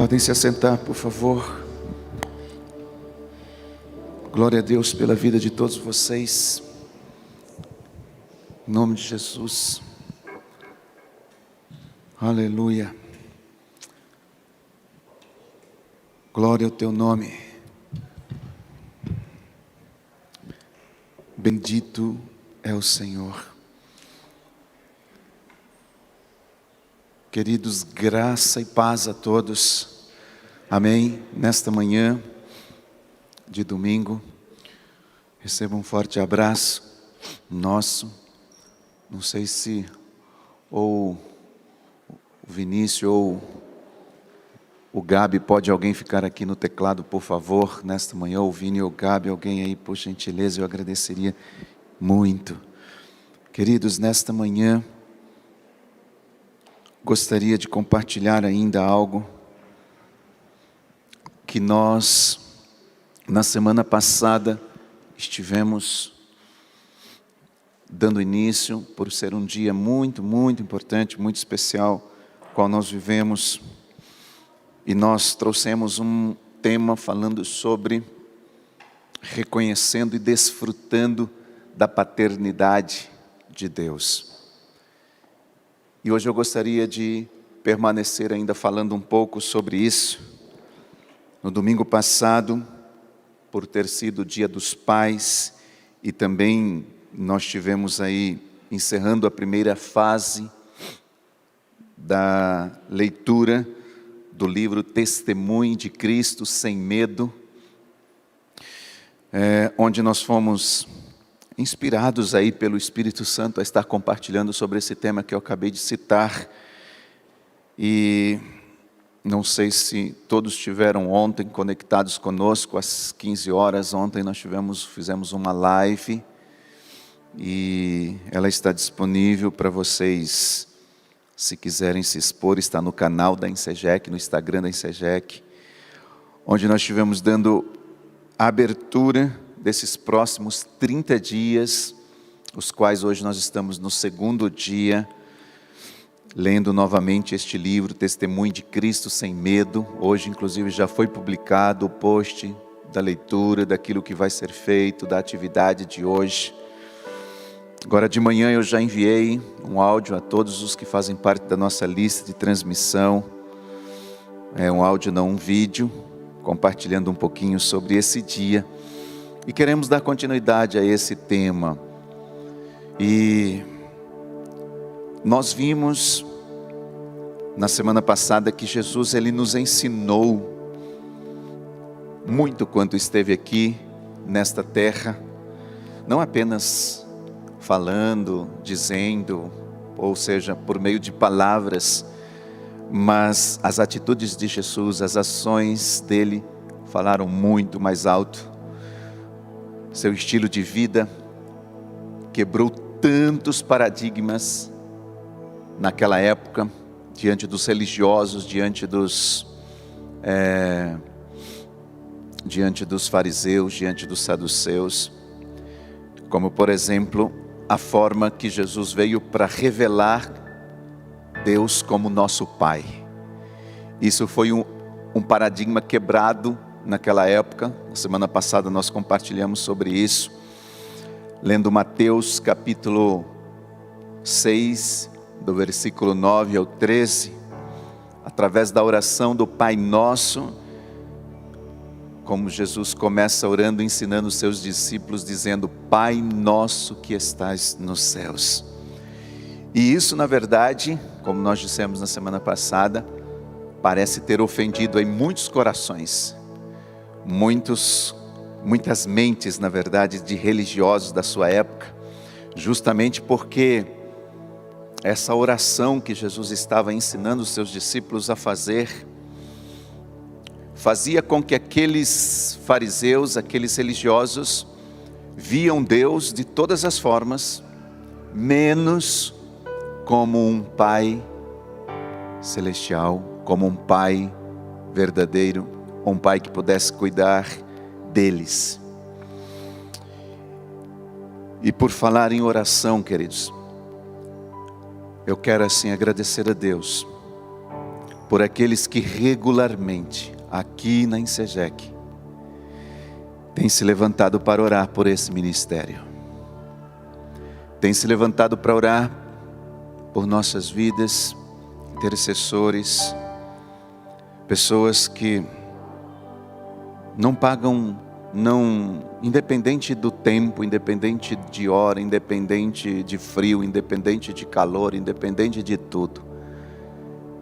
Podem se assentar, por favor. Glória a Deus pela vida de todos vocês. Em nome de Jesus. Aleluia. Glória ao teu nome. Bendito é o Senhor. Queridos, graça e paz a todos. Amém. Nesta manhã de domingo, receba um forte abraço nosso. Não sei se ou o Vinícius ou o Gabi, pode alguém ficar aqui no teclado, por favor, nesta manhã, o Vini ou o Gabi, alguém aí, por gentileza, eu agradeceria muito. Queridos, nesta manhã, gostaria de compartilhar ainda algo que nós, na semana passada, estivemos dando início, por ser um dia muito, muito importante, muito especial, qual nós vivemos, e nós trouxemos um tema falando sobre reconhecendo e desfrutando da paternidade de Deus. E hoje eu gostaria de permanecer ainda falando um pouco sobre isso. No domingo passado, por ter sido o Dia dos Pais, e também nós tivemos aí, encerrando a primeira fase da leitura do livro Testemunho de Cristo Sem Medo, onde nós fomos inspirados aí pelo Espírito Santo a estar compartilhando sobre esse tema que eu acabei de citar. E não sei se todos estiveram ontem conectados conosco às 15 horas. Ontem nós fizemos uma live e ela está disponível para vocês, se quiserem se expor, está no canal da Insegec, no Instagram da Insegec, onde nós estivemos dando a abertura desses próximos 30 dias, os quais hoje nós estamos no segundo dia, lendo novamente este livro, Testemunho de Cristo Sem Medo. Hoje, inclusive, já foi publicado o post da leitura, daquilo que vai ser feito, da atividade de hoje. Agora de manhã eu já enviei um áudio a todos os que fazem parte da nossa lista de transmissão. É um áudio, não um vídeo, compartilhando um pouquinho sobre esse dia. E queremos dar continuidade a esse tema. E nós vimos na semana passada que Jesus, ele nos ensinou muito quando esteve aqui nesta terra, não apenas falando, dizendo, ou seja, por meio de palavras, mas as atitudes de Jesus, as ações dele falaram muito mais alto. Seu estilo de vida quebrou tantos paradigmas naquela época, diante dos religiosos, diante dos fariseus, diante dos saduceus, como por exemplo, a forma que Jesus veio para revelar Deus como nosso Pai. Isso foi um paradigma quebrado naquela época. Na semana passada nós compartilhamos sobre isso, lendo Mateus capítulo 6, do versículo 9 ao 13, através da oração do Pai Nosso, como Jesus começa orando, ensinando os seus discípulos, dizendo: Pai Nosso que estás nos céus. E isso, na verdade, como nós dissemos na semana passada, parece ter ofendido em muitos corações, muitas mentes, na verdade, de religiosos da sua época, justamente porque essa oração que Jesus estava ensinando os seus discípulos a fazer, fazia com que aqueles fariseus, aqueles religiosos, viam Deus de todas as formas, menos como um Pai celestial, como um Pai verdadeiro, um Pai que pudesse cuidar deles. E por falar em oração, queridos, eu quero assim agradecer a Deus por aqueles que regularmente, aqui na Insegec, têm se levantado para orar por esse ministério. Têm se levantado para orar por nossas vidas, intercessores, pessoas que não pagam, independente do tempo, independente de hora, independente de frio, independente de calor, independente de tudo,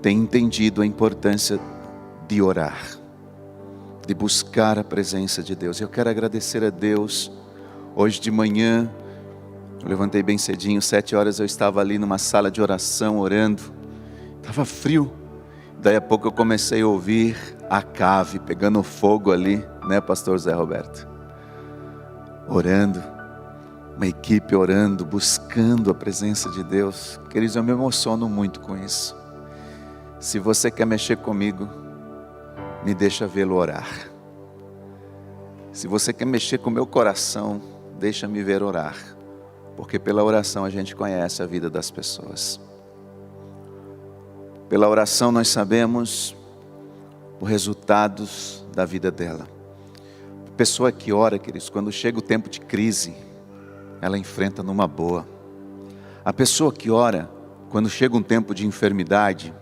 têm entendido a importância de orar, de buscar a presença de Deus. Eu quero agradecer a Deus. Hoje de manhã, eu levantei bem cedinho, 7 horas eu estava ali numa sala de oração orando, estava frio. Daí a pouco eu comecei a ouvir a cave pegando fogo ali, né, pastor Zé Roberto? Orando, uma equipe orando, buscando a presença de Deus. Queridos, eu me emociono muito com isso. Se você quer mexer comigo, me deixa vê-lo orar. Se você quer mexer com o meu coração, deixa-me ver orar. Porque pela oração a gente conhece a vida das pessoas. Pela oração nós sabemos os resultados da vida dela. A pessoa que ora, queridos, quando chega o tempo de crise, ela enfrenta numa boa. A pessoa que ora, quando chega um tempo de enfermidade,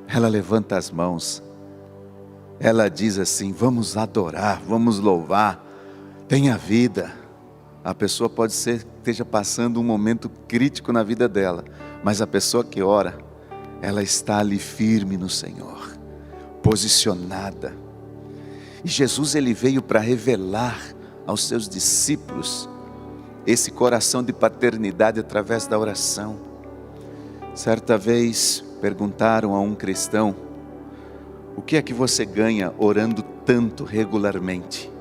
ela levanta as mãos. Ela diz assim: vamos adorar, vamos louvar, tenha vida. A pessoa pode ser que esteja passando um momento crítico na vida dela, mas a pessoa que ora, ela está ali firme no Senhor, posicionada. E Jesus, ele veio para revelar aos seus discípulos esse coração de paternidade através da oração. Certa vez perguntaram a um cristão: o que é que você ganha orando tanto regularmente?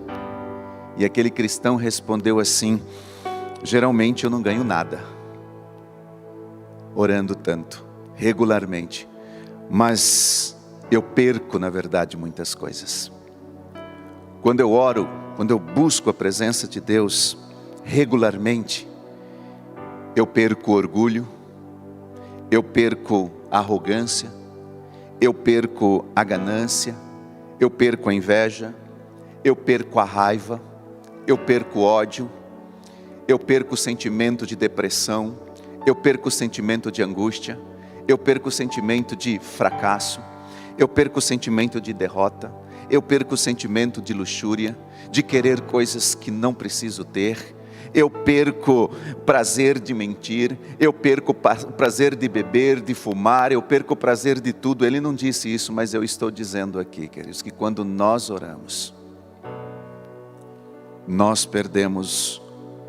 E aquele cristão respondeu assim: geralmente eu não ganho nada orando tanto, regularmente, mas eu perco, na verdade, muitas coisas. Quando eu oro, quando eu busco a presença de Deus regularmente, eu perco orgulho, eu perco a arrogância, eu perco a ganância, eu perco a inveja, eu perco a raiva, eu perco o ódio, eu perco o sentimento de depressão, eu perco o sentimento de angústia, eu perco o sentimento de fracasso, eu perco o sentimento de derrota, eu perco o sentimento de luxúria, de querer coisas que não preciso ter, eu perco o prazer de mentir, eu perco o prazer de beber, de fumar, eu perco o prazer de tudo. Ele não disse isso, mas eu estou dizendo aqui, queridos, que quando nós oramos, nós perdemos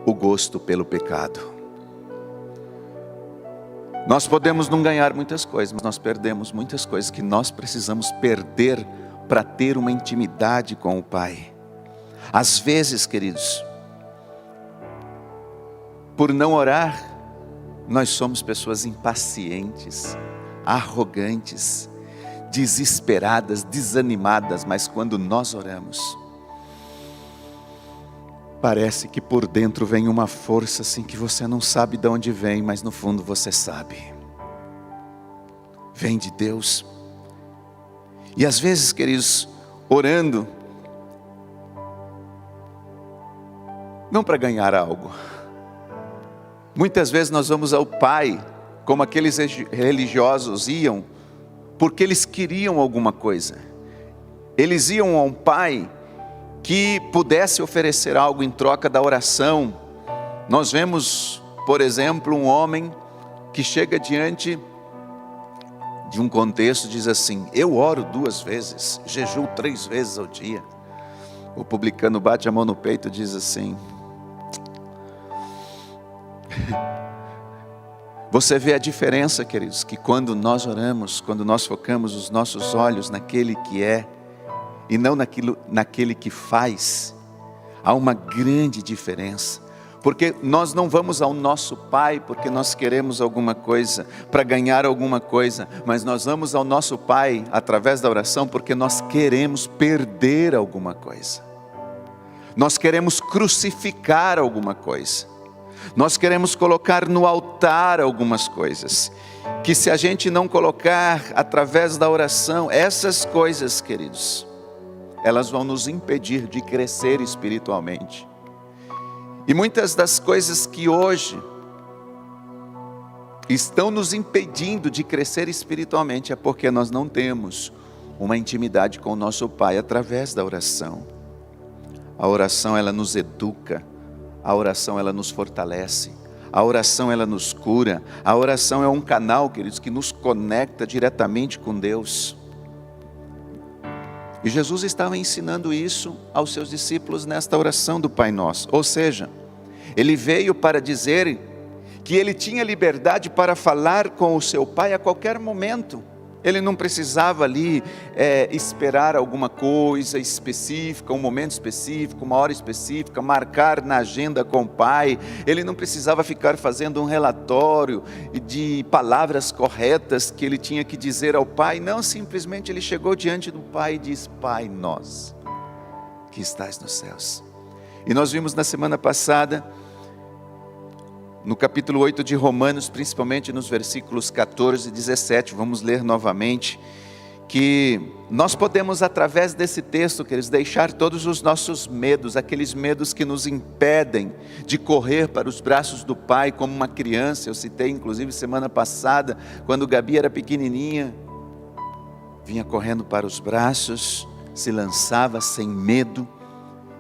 o gosto pelo pecado. Nós podemos não ganhar muitas coisas, mas nós perdemos muitas coisas que nós precisamos perder para ter uma intimidade com o Pai. Às vezes, queridos, por não orar, nós somos pessoas impacientes, arrogantes, desesperadas, desanimadas, mas quando nós oramos, parece que por dentro vem uma força assim que você não sabe de onde vem, mas no fundo você sabe. Vem de Deus. E às vezes, queridos, orando, não para ganhar algo. Muitas vezes nós vamos ao Pai, como aqueles religiosos iam, porque eles queriam alguma coisa. Eles iam a um Pai que pudesse oferecer algo em troca da oração. Nós vemos, por exemplo, um homem que chega diante de um contexto, diz assim: eu oro 2 vezes, jejuo 3 vezes ao dia. O publicano bate a mão no peito e diz assim: você vê a diferença, queridos, que quando nós oramos, quando nós focamos os nossos olhos naquele que é, e não naquele que faz, há uma grande diferença. Porque nós não vamos ao nosso Pai porque nós queremos alguma coisa, para ganhar alguma coisa, mas nós vamos ao nosso Pai através da oração porque nós queremos perder alguma coisa. Nós queremos crucificar alguma coisa. Nós queremos colocar no altar algumas coisas, que se a gente não colocar através da oração, essas coisas, queridos, elas vão nos impedir de crescer espiritualmente. E muitas das coisas que hoje estão nos impedindo de crescer espiritualmente é porque nós não temos uma intimidade com o nosso Pai através da oração. A oração, ela nos educa, a oração, ela nos fortalece, a oração, ela nos cura, a oração é um canal, queridos, que nos conecta diretamente com Deus. E Jesus estava ensinando isso aos seus discípulos nesta oração do Pai Nosso. Ou seja, Ele veio para dizer que Ele tinha liberdade para falar com o seu Pai a qualquer momento. Ele não precisava ali esperar alguma coisa específica, um momento específico, uma hora específica, marcar na agenda com o Pai. Ele não precisava ficar fazendo um relatório de palavras corretas que ele tinha que dizer ao Pai. Não, simplesmente ele chegou diante do Pai e disse: Pai nosso, que estás nos céus. E nós vimos na semana passada, no capítulo 8 de Romanos, principalmente nos versículos 14 e 17, vamos ler novamente, que nós podemos, através desse texto, queridos, deixar todos os nossos medos, aqueles medos que nos impedem de correr para os braços do Pai como uma criança. Eu citei inclusive semana passada, quando Gabi era pequenininha, vinha correndo para os braços, se lançava sem medo.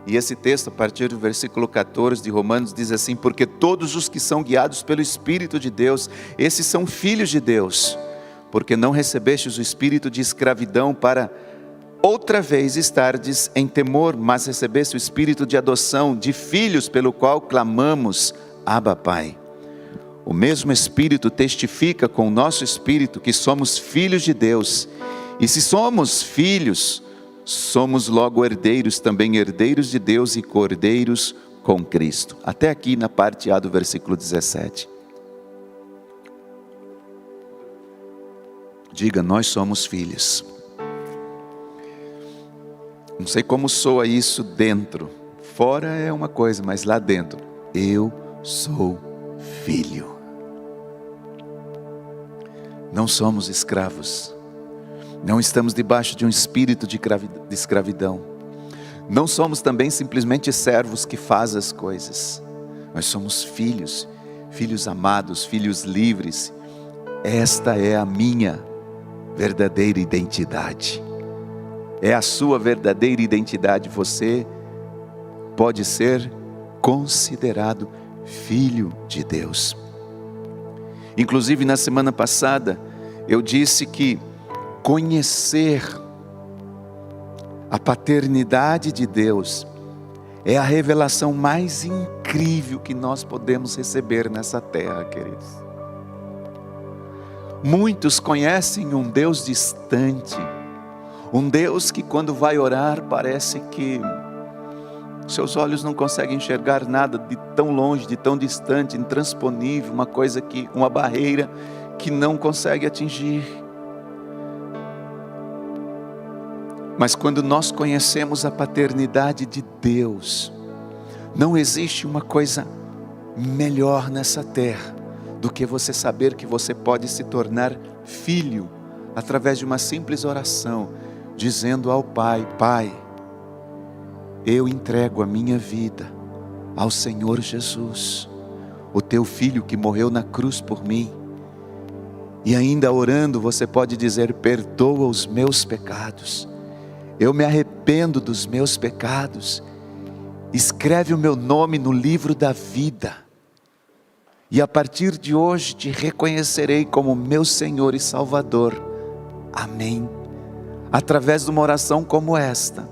E esse texto, a partir do versículo 14 de Romanos, diz assim: porque todos os que são guiados pelo Espírito de Deus, esses são filhos de Deus. Porque não recebestes o espírito de escravidão para outra vez estardes em temor, mas recebeste o espírito de adoção, de filhos, pelo qual clamamos: Abba, Pai. O mesmo Espírito testifica com o nosso espírito que somos filhos de Deus. E se somos filhos, somos logo herdeiros, também herdeiros de Deus e co-herdeiros com Cristo. Até aqui na parte A do versículo 17. Diga: nós somos filhos. Não sei como soa isso dentro. Fora é uma coisa, mas lá dentro, eu sou filho. Não somos escravos. Não estamos debaixo de um espírito de escravidão. Não somos também simplesmente servos que fazem as coisas. Nós somos filhos, filhos amados, filhos livres. Esta é a minha verdadeira identidade. É a sua verdadeira identidade. Você pode ser considerado filho de Deus. Inclusive na semana passada eu disse que conhecer a paternidade de Deus é a revelação mais incrível que nós podemos receber nessa terra, queridos. Muitos conhecem um Deus distante, um Deus que quando vai orar parece que seus olhos não conseguem enxergar nada, de tão longe, de tão distante, intransponível, uma barreira que não consegue atingir. Mas quando nós conhecemos a paternidade de Deus, não existe uma coisa melhor nessa terra do que você saber que você pode se tornar filho através de uma simples oração, dizendo ao Pai: Pai, eu entrego a minha vida ao Senhor Jesus, o teu Filho que morreu na cruz por mim. E ainda orando você pode dizer: perdoa os meus pecados. Eu me arrependo dos meus pecados. Escreve o meu nome no livro da vida. E a partir de hoje te reconhecerei como meu Senhor e Salvador. Amém. Através de uma oração como esta,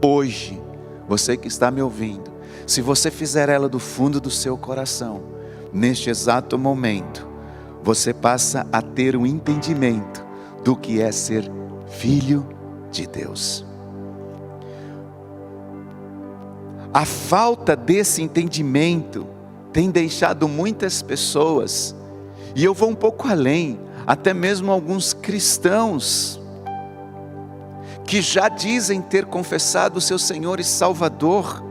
hoje, você que está me ouvindo, se você fizer ela do fundo do seu coração, neste exato momento, você passa a ter um entendimento do que é ser filho de Deus. A falta desse entendimento tem deixado muitas pessoas, e eu vou um pouco além, até mesmo alguns cristãos, que já dizem ter confessado o seu Senhor e Salvador,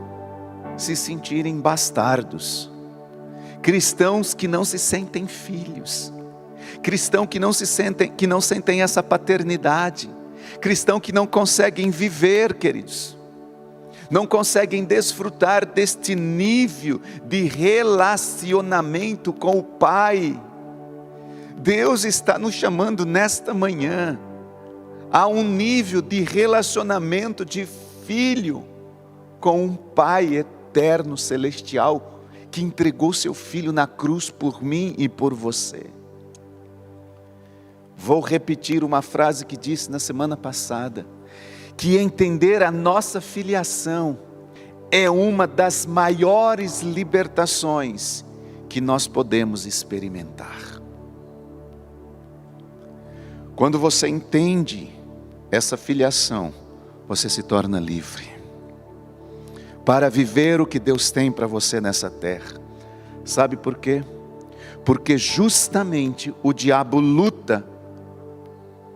se sentirem bastardos, cristãos que não se sentem filhos, cristãos que não sentem essa paternidade, cristãos que não conseguem viver, queridos, não conseguem desfrutar deste nível de relacionamento com o Pai. Deus está nos chamando nesta manhã a um nível de relacionamento de filho com um Pai eterno, celestial, que entregou seu Filho na cruz por mim e por você. Vou repetir uma frase que disse na semana passada, que entender a nossa filiação é uma das maiores libertações que nós podemos experimentar. Quando você entende essa filiação, você se torna livre para viver o que Deus tem para você nessa terra. Sabe por quê? Porque justamente o diabo luta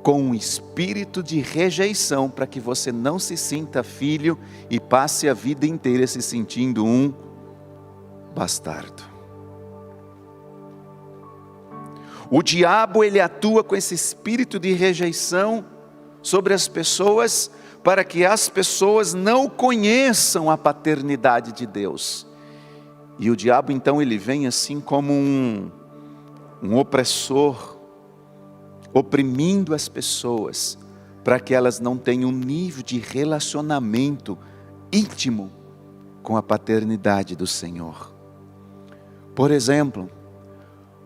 com um espírito de rejeição para que você não se sinta filho e passe a vida inteira se sentindo um bastardo. O diabo, ele atua com esse espírito de rejeição sobre as pessoas, para que as pessoas não conheçam a paternidade de Deus. E o diabo então ele vem assim como um opressor, oprimindo as pessoas, para que elas não tenham um nível de relacionamento íntimo com a paternidade do Senhor. Por exemplo,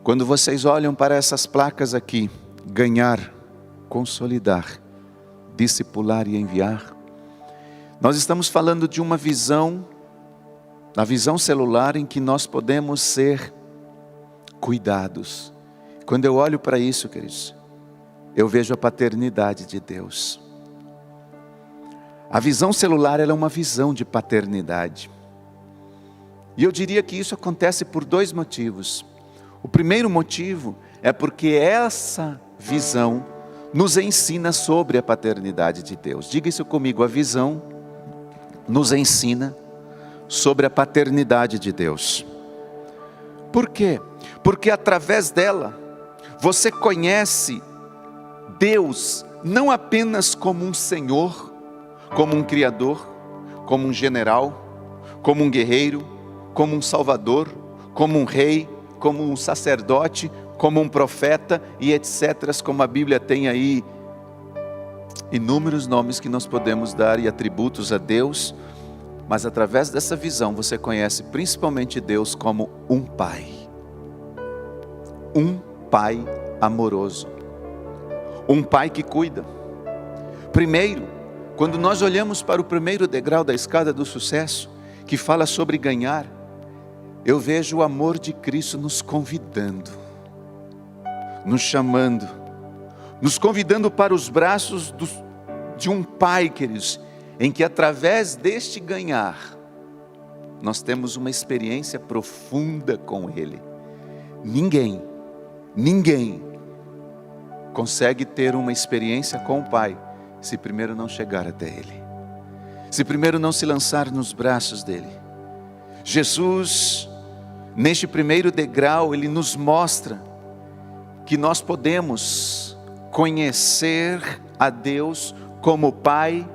quando vocês olham para essas placas aqui, ganhar, consolidar, discipular e enviar, nós estamos falando de uma visão, na visão celular, em que nós podemos ser cuidados. Quando eu olho para isso, queridos, eu vejo a paternidade de Deus. A visão celular, ela é uma visão de paternidade. E eu diria que isso acontece por dois motivos. O primeiro motivo é porque essa visão nos ensina sobre a paternidade de Deus. Diga isso comigo, a visão nos ensina sobre a paternidade de Deus. Por quê? Porque através dela, você conhece Deus não apenas como um Senhor, como um Criador, como um general, como um guerreiro, como um Salvador, como um rei, como um sacerdote, como um profeta e etc. Como a Bíblia tem aí inúmeros nomes que nós podemos dar e atributos a Deus, mas através dessa visão você conhece principalmente Deus como um Pai amoroso, um Pai que cuida. Primeiro, quando nós olhamos para o primeiro degrau da escada do sucesso, que fala sobre ganhar, eu vejo o amor de Cristo nos convidando, nos chamando, nos convidando para os braços de um Pai, queridos, em que através deste ganhar, nós temos uma experiência profunda com Ele. Ninguém consegue ter uma experiência com o Pai, se primeiro não chegar até Ele, se primeiro não se lançar nos braços dEle. Jesus, neste primeiro degrau, Ele nos mostra que nós podemos conhecer a Deus como Pai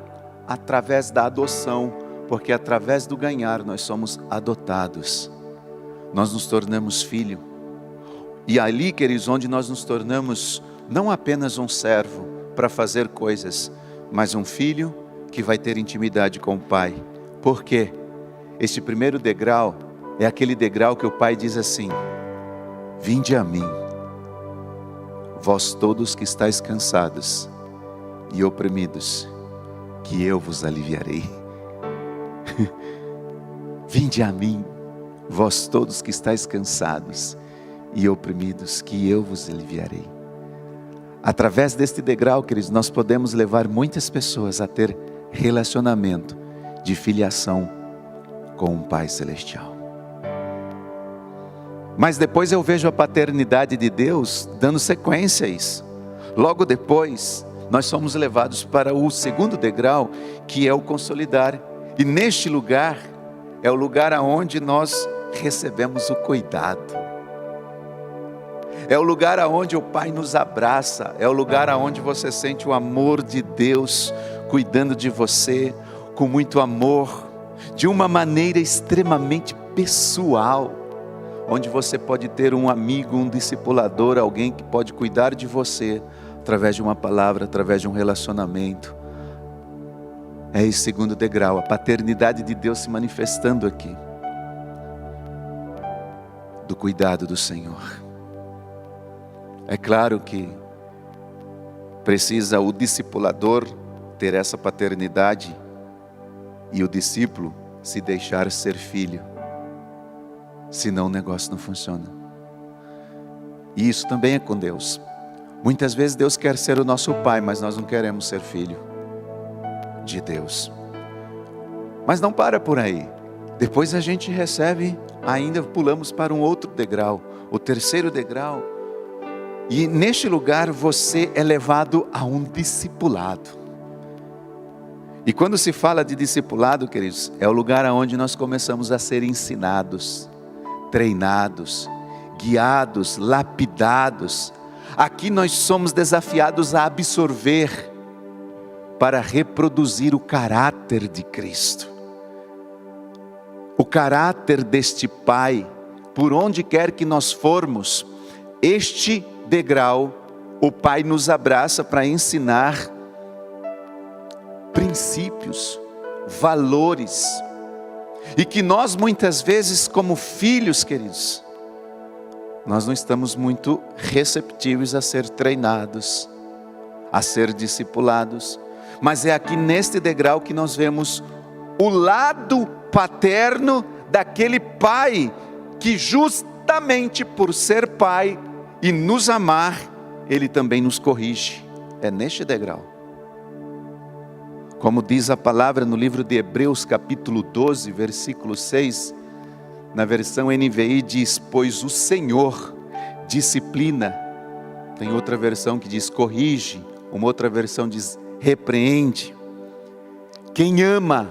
através da adoção, porque através do ganhar nós somos adotados, nós nos tornamos filho. E ali, queridos, onde nós nos tornamos não apenas um servo para fazer coisas, mas um filho que vai ter intimidade com o Pai. Por quê? Este primeiro degrau é aquele degrau que o Pai diz assim: vinde a mim, vós todos que estáis cansados e oprimidos, que eu vos aliviarei. Vinde a mim, vós todos que estáis cansados e oprimidos, que eu vos aliviarei. Através deste degrau, queridos, nós podemos levar muitas pessoas a ter relacionamento de filiação com um Pai Celestial. Mas depois eu vejo a paternidade de Deus dando sequência a isso. Logo depois, nós somos levados para o segundo degrau, que é o consolidar. E neste lugar, é o lugar aonde nós recebemos o cuidado. É o lugar aonde o Pai nos abraça, é o lugar aonde você sente o amor de Deus cuidando de você com muito amor, de uma maneira extremamente pessoal, onde você pode ter um amigo, um discipulador, alguém que pode cuidar de você através de uma palavra, através de um relacionamento. É esse segundo degrau, a paternidade de Deus se manifestando aqui, do cuidado do Senhor. É claro que precisa o discipulador ter essa paternidade e o discípulo se deixar ser filho, senão o negócio não funciona. E isso também é com Deus. Muitas vezes Deus quer ser o nosso pai, mas nós não queremos ser filho de Deus. Mas não para por aí. Depois a gente recebe, ainda pulamos para um outro degrau, o terceiro degrau. E neste lugar você é levado a um discipulado. E quando se fala de discipulado, queridos, é o lugar onde nós começamos a ser ensinados, treinados, guiados, lapidados. Aqui nós somos desafiados a absorver para reproduzir o caráter de Cristo. O caráter deste Pai, por onde quer que nós formos, este degrau, o Pai nos abraça para ensinar princípios, valores, e que nós muitas vezes como filhos, queridos, nós não estamos muito receptivos a ser treinados, a ser discipulados, mas é aqui neste degrau que nós vemos o lado paterno daquele Pai, que justamente por ser Pai e nos amar, Ele também nos corrige, é neste degrau. Como diz a palavra no livro de Hebreus capítulo 12, versículo 6, na versão NVI diz: pois o Senhor disciplina. Tem outra versão que diz corrige, uma outra versão diz repreende. Quem ama,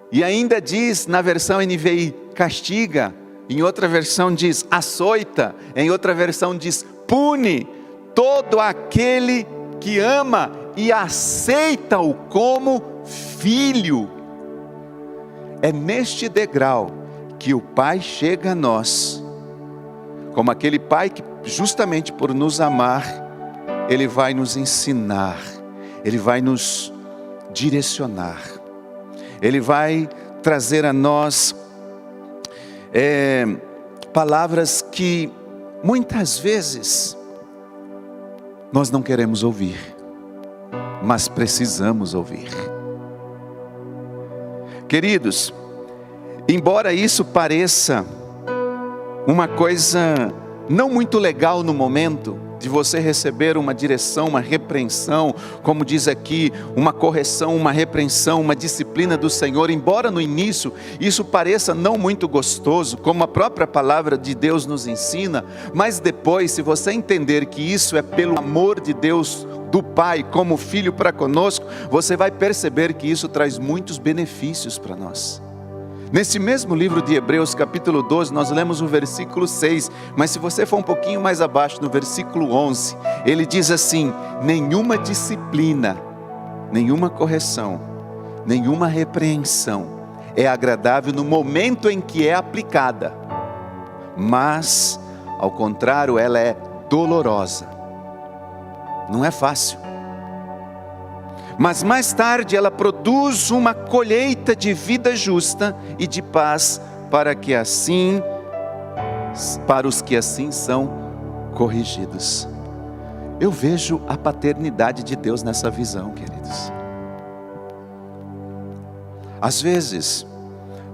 e ainda diz na versão NVI castiga, em outra versão diz açoita, em outra versão diz pune todo aquele que ama e aceita-o como filho. É neste degrau que o Pai chega a nós, como aquele Pai que justamente por nos amar, Ele vai nos ensinar, Ele vai nos direcionar, Ele vai trazer a nós palavras que muitas vezes nós não queremos ouvir, mas precisamos ouvir. Queridos, embora isso pareça uma coisa não muito legal no momento, de você receber uma direção, uma repreensão, como diz aqui, uma correção, uma repreensão, uma disciplina do Senhor, embora no início isso pareça não muito gostoso, como a própria palavra de Deus nos ensina, mas depois, se você entender que isso é pelo amor de Deus, do Pai, como Filho para conosco, você vai perceber que isso traz muitos benefícios para nós. Nesse mesmo livro de Hebreus, capítulo 12, nós lemos o versículo 6, mas se você for um pouquinho mais abaixo, no versículo 11, ele diz assim: nenhuma disciplina, nenhuma correção, nenhuma repreensão é agradável no momento em que é aplicada, mas, ao contrário, ela é dolorosa, não é fácil. Mas mais tarde ela produz uma colheita de vida justa e de paz para os que assim são corrigidos. Eu vejo a paternidade de Deus nessa visão, queridos. Às vezes,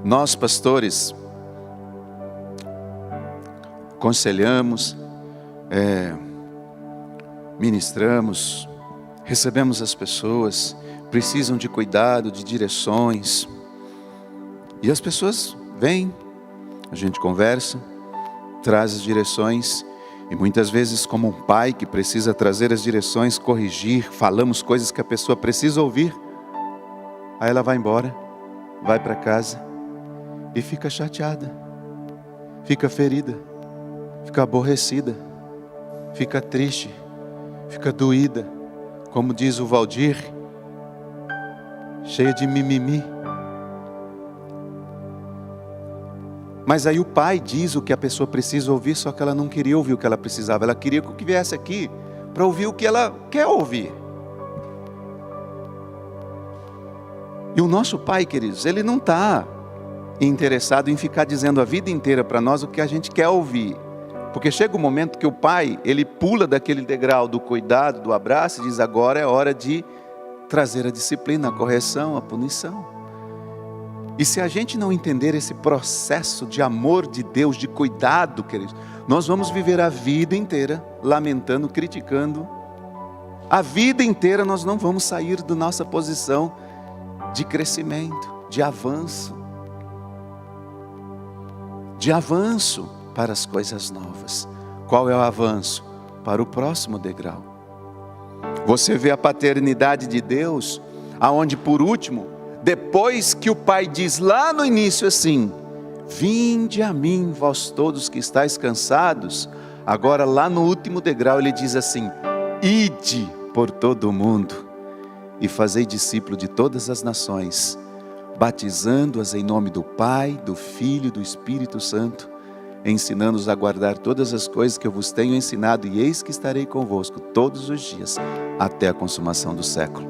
nós pastores aconselhamos, ministramos, recebemos as pessoas, precisam de cuidado, de direções. E as pessoas vêm, a gente conversa, traz as direções. E muitas vezes, como um pai que precisa trazer as direções, corrigir, falamos coisas que a pessoa precisa ouvir. Aí ela vai embora, vai para casa e fica chateada, fica ferida, fica aborrecida, fica triste, fica doída, como diz o Valdir, cheia de mimimi. Mas aí o pai diz o que a pessoa precisa ouvir, só que ela não queria ouvir o que ela precisava, ela queria que viesse aqui para ouvir o que ela quer ouvir. E o nosso pai, queridos, ele não está interessado em ficar dizendo a vida inteira para nós o que a gente quer ouvir. Porque chega um momento que o pai, ele pula daquele degrau do cuidado, do abraço, e diz: agora é hora de trazer a disciplina, a correção, a punição. E se a gente não entender esse processo de amor de Deus, de cuidado, queridos, nós vamos viver a vida inteira lamentando, criticando. A vida inteira nós não vamos sair da nossa posição de crescimento, de avanço para as coisas novas. Qual é o avanço? Para o próximo degrau. Você vê a paternidade de Deus, aonde por último, depois que o Pai diz lá no início assim: vinde a mim, vós todos que estáis cansados. Agora lá no último degrau ele diz assim: ide por todo o mundo e fazei discípulo de todas as nações, batizando-as em nome do Pai, do Filho e do Espírito Santo, ensinando-os a guardar todas as coisas que eu vos tenho ensinado, e eis que estarei convosco todos os dias, até a consumação do século.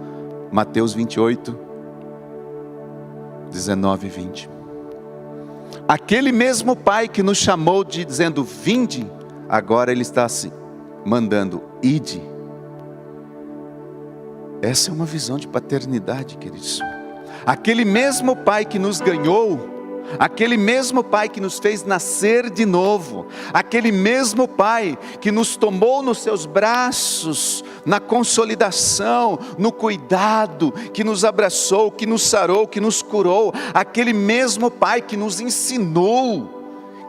Mateus 28, 19 e 20. Aquele mesmo Pai que nos chamou dizendo vinde, agora Ele está assim, mandando ide. Essa é uma visão de paternidade, queridos. Aquele mesmo Pai que nos ganhou, aquele mesmo Pai que nos fez nascer de novo, aquele mesmo Pai que nos tomou nos seus braços, na consolidação, no cuidado, que nos abraçou, que nos sarou, que nos curou, aquele mesmo Pai que nos ensinou,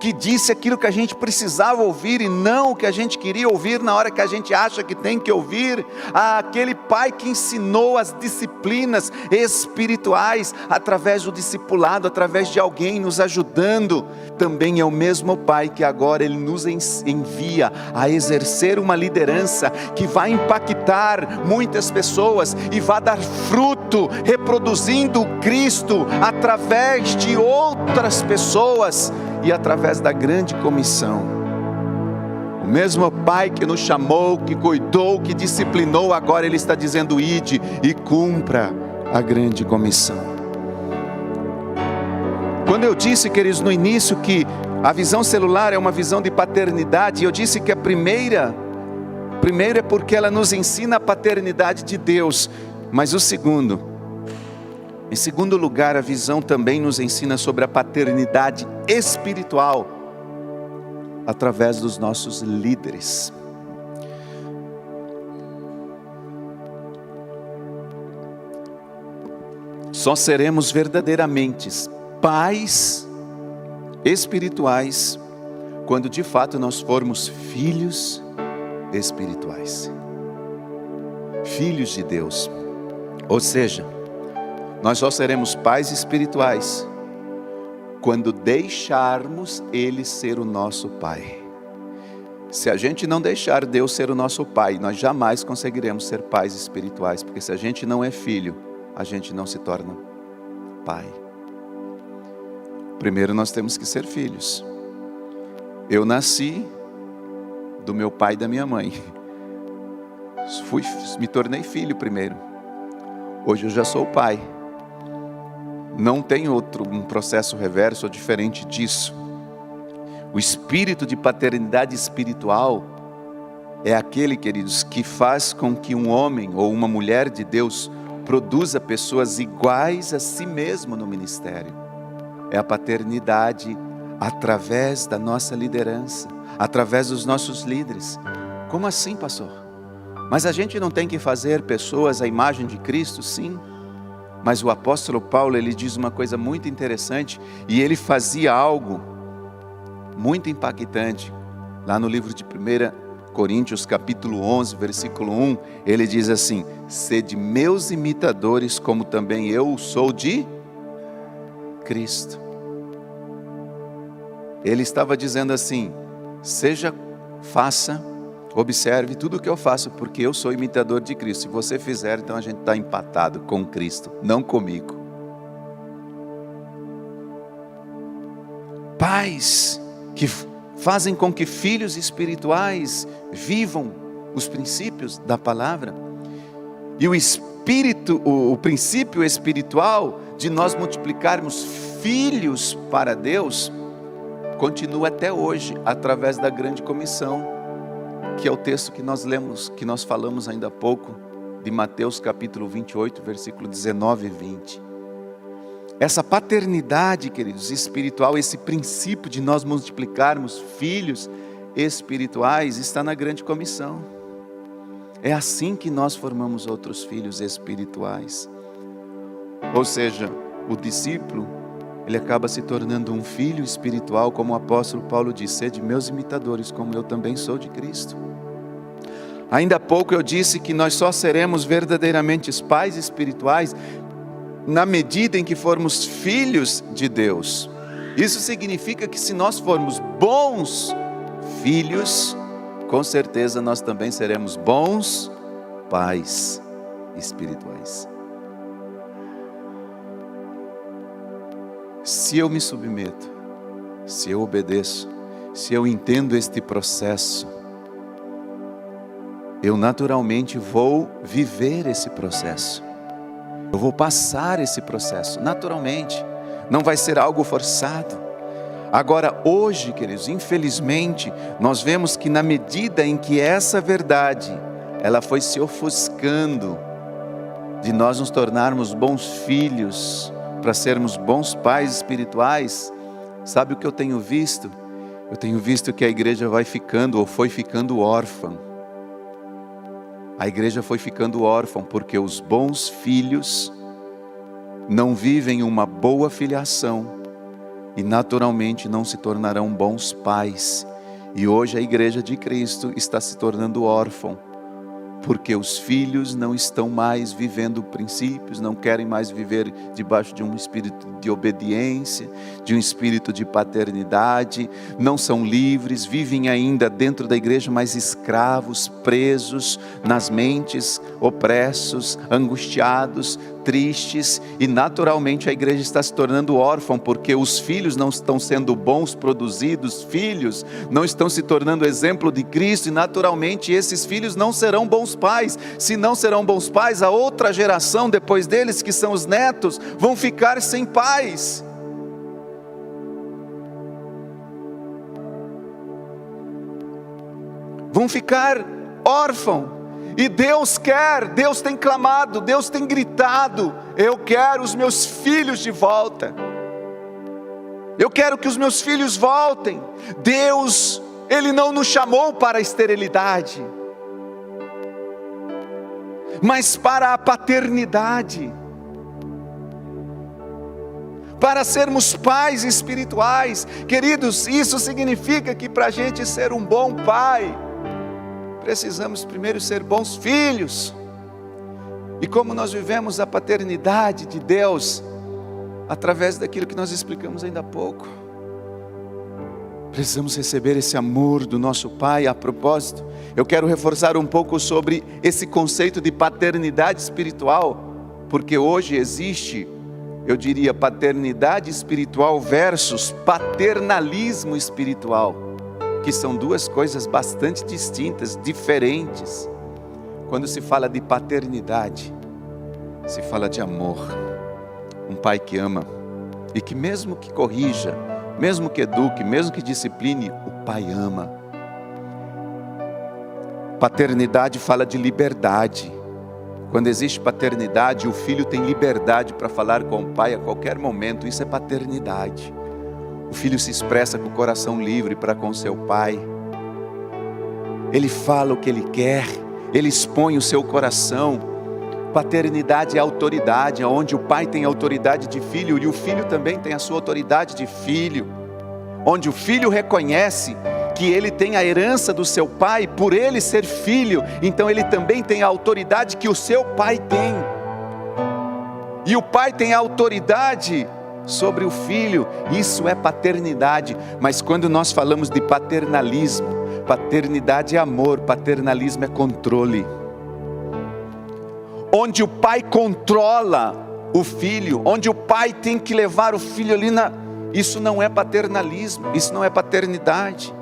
que disse aquilo que a gente precisava ouvir e não o que a gente queria ouvir na hora que a gente acha que tem que ouvir, aquele Pai que ensinou as disciplinas espirituais através do discipulado, através de alguém nos ajudando, também é o mesmo Pai que agora Ele nos envia a exercer uma liderança que vai impactar muitas pessoas e vai dar fruto, reproduzindo Cristo através de outras pessoas e através da grande comissão. O mesmo Pai que nos chamou, que cuidou, que disciplinou, agora Ele está dizendo ide e cumpra a grande comissão. Quando eu disse, queridos, no início que a visão celular é uma visão de paternidade, eu disse que a primeira é porque ela nos ensina a paternidade de Deus, mas em segundo lugar, a visão também nos ensina sobre a paternidade espiritual através dos nossos líderes. Só seremos verdadeiramente pais espirituais quando de fato nós formos filhos espirituais, filhos de Deus. Ou seja, nós só seremos pais espirituais quando deixarmos Ele ser o nosso Pai. Se a gente não deixar Deus ser o nosso Pai, nós jamais conseguiremos ser pais espirituais, porque se a gente não é filho, a gente não se torna pai. Primeiro nós temos que ser filhos. Eu nasci do meu pai e da minha mãe. Me tornei filho primeiro. Hoje eu já sou pai. Não tem um processo reverso ou diferente disso. O espírito de paternidade espiritual é aquele, queridos, que faz com que um homem ou uma mulher de Deus produza pessoas iguais a si mesmo no ministério. É a paternidade através da nossa liderança, através dos nossos líderes. Como assim, pastor? Mas a gente não tem que fazer pessoas à imagem de Cristo? Sim. Mas o apóstolo Paulo, ele diz uma coisa muito interessante, e ele fazia algo muito impactante, lá no livro de 1 Coríntios capítulo 11, versículo 1, ele diz assim: sede meus imitadores, como também eu sou de Cristo. Ele estava dizendo assim: faça, observe tudo o que eu faço, porque eu sou imitador de Cristo. Se você fizer, então a gente está empatado com Cristo, não comigo. Pais que fazem com que filhos espirituais vivam os princípios da palavra. E o princípio espiritual de nós multiplicarmos filhos para Deus, continua até hoje, através da grande comissão, que é o texto que nós lemos, que nós falamos ainda há pouco, de Mateus capítulo 28, versículo 19 e 20. Essa paternidade, queridos, espiritual, esse princípio de nós multiplicarmos filhos espirituais, está na grande comissão. É assim que nós formamos outros filhos espirituais. Ou seja, o discípulo, ele acaba se tornando um filho espiritual, como o apóstolo Paulo diz: sede meus imitadores, como eu também sou de Cristo. Ainda há pouco eu disse que nós só seremos verdadeiramente pais espirituais na medida em que formos filhos de Deus. Isso significa que se nós formos bons filhos, com certeza nós também seremos bons pais espirituais. Se eu me submeto, se eu obedeço, se eu entendo este processo, eu naturalmente vou viver esse processo. Eu vou passar esse processo, naturalmente. Não vai ser algo forçado. Agora, hoje, queridos, infelizmente, nós vemos que na medida em que essa verdade, ela foi se ofuscando, de nós nos tornarmos bons filhos, para sermos bons pais espirituais, sabe o que eu tenho visto? Eu tenho visto que a igreja vai ficando, ou foi ficando órfã. A igreja foi ficando órfã, porque os bons filhos não vivem uma boa filiação, e naturalmente não se tornarão bons pais. E hoje a igreja de Cristo está se tornando órfã, porque os filhos não estão mais vivendo princípios, não querem mais viver debaixo de um espírito de obediência, de um espírito de paternidade, não são livres, vivem ainda dentro da igreja, mas escravos, presos nas mentes, opressos, angustiados, tristes, e naturalmente a igreja está se tornando órfã, porque os filhos não estão sendo bons produzidos, filhos não estão se tornando exemplo de Cristo, e naturalmente esses filhos não serão bons pais. Se não serão bons pais, a outra geração depois deles, que são os netos, vão ficar sem pais. Vão ficar órfãos. E Deus tem clamado, Deus tem gritado: eu quero os meus filhos de volta. Eu quero que os meus filhos voltem. Deus, Ele não nos chamou para a esterilidade, mas para a paternidade, para sermos pais espirituais. Queridos, isso significa que para a gente ser um bom pai, precisamos primeiro ser bons filhos. E como nós vivemos a paternidade de Deus? Através daquilo que nós explicamos ainda há pouco. Precisamos receber esse amor do nosso Pai. A propósito, eu quero reforçar um pouco sobre esse conceito de paternidade espiritual, porque hoje existe, eu diria, paternidade espiritual versus paternalismo espiritual, que são duas coisas bastante distintas, diferentes. Quando se fala de paternidade, se fala de amor. Um pai que ama, e que mesmo que corrija, mesmo que eduque, mesmo que discipline, o pai ama. Paternidade fala de liberdade. Quando existe paternidade, o filho tem liberdade para falar com o pai a qualquer momento. Isso é paternidade. O filho se expressa com o coração livre para com seu pai. Ele fala o que ele quer, ele expõe o seu coração. Paternidade é autoridade, onde o pai tem autoridade de filho e o filho também tem a sua autoridade de filho. Onde o filho reconhece que ele tem a herança do seu pai, por ele ser filho, então ele também tem a autoridade que o seu pai tem. E o pai tem a autoridade sobre o filho, isso é paternidade. Mas quando nós falamos de paternalismo, paternidade é amor, paternalismo é controle. Onde o pai controla o filho, onde o pai tem que levar o filho ali isso não é paternalismo, isso não é paternidade.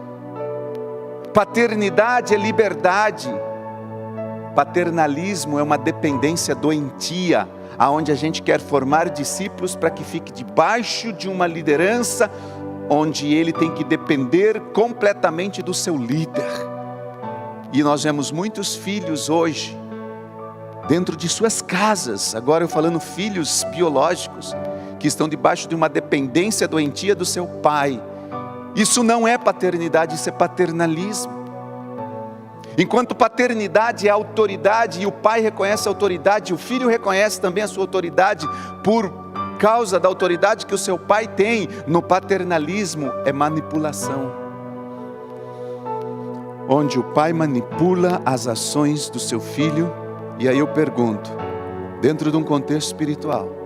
Paternidade é liberdade. Paternalismo é uma dependência doentia, aonde a gente quer formar discípulos para que fique debaixo de uma liderança, onde ele tem que depender completamente do seu líder. E nós vemos muitos filhos hoje, dentro de suas casas, agora eu falando filhos biológicos, que estão debaixo de uma dependência doentia do seu pai. Isso não é paternidade, isso é paternalismo. Enquanto paternidade é autoridade, e o pai reconhece a autoridade, o filho reconhece também a sua autoridade, por causa da autoridade que o seu pai tem, no paternalismo é manipulação. Onde o pai manipula as ações do seu filho. E aí eu pergunto, dentro de um contexto espiritual,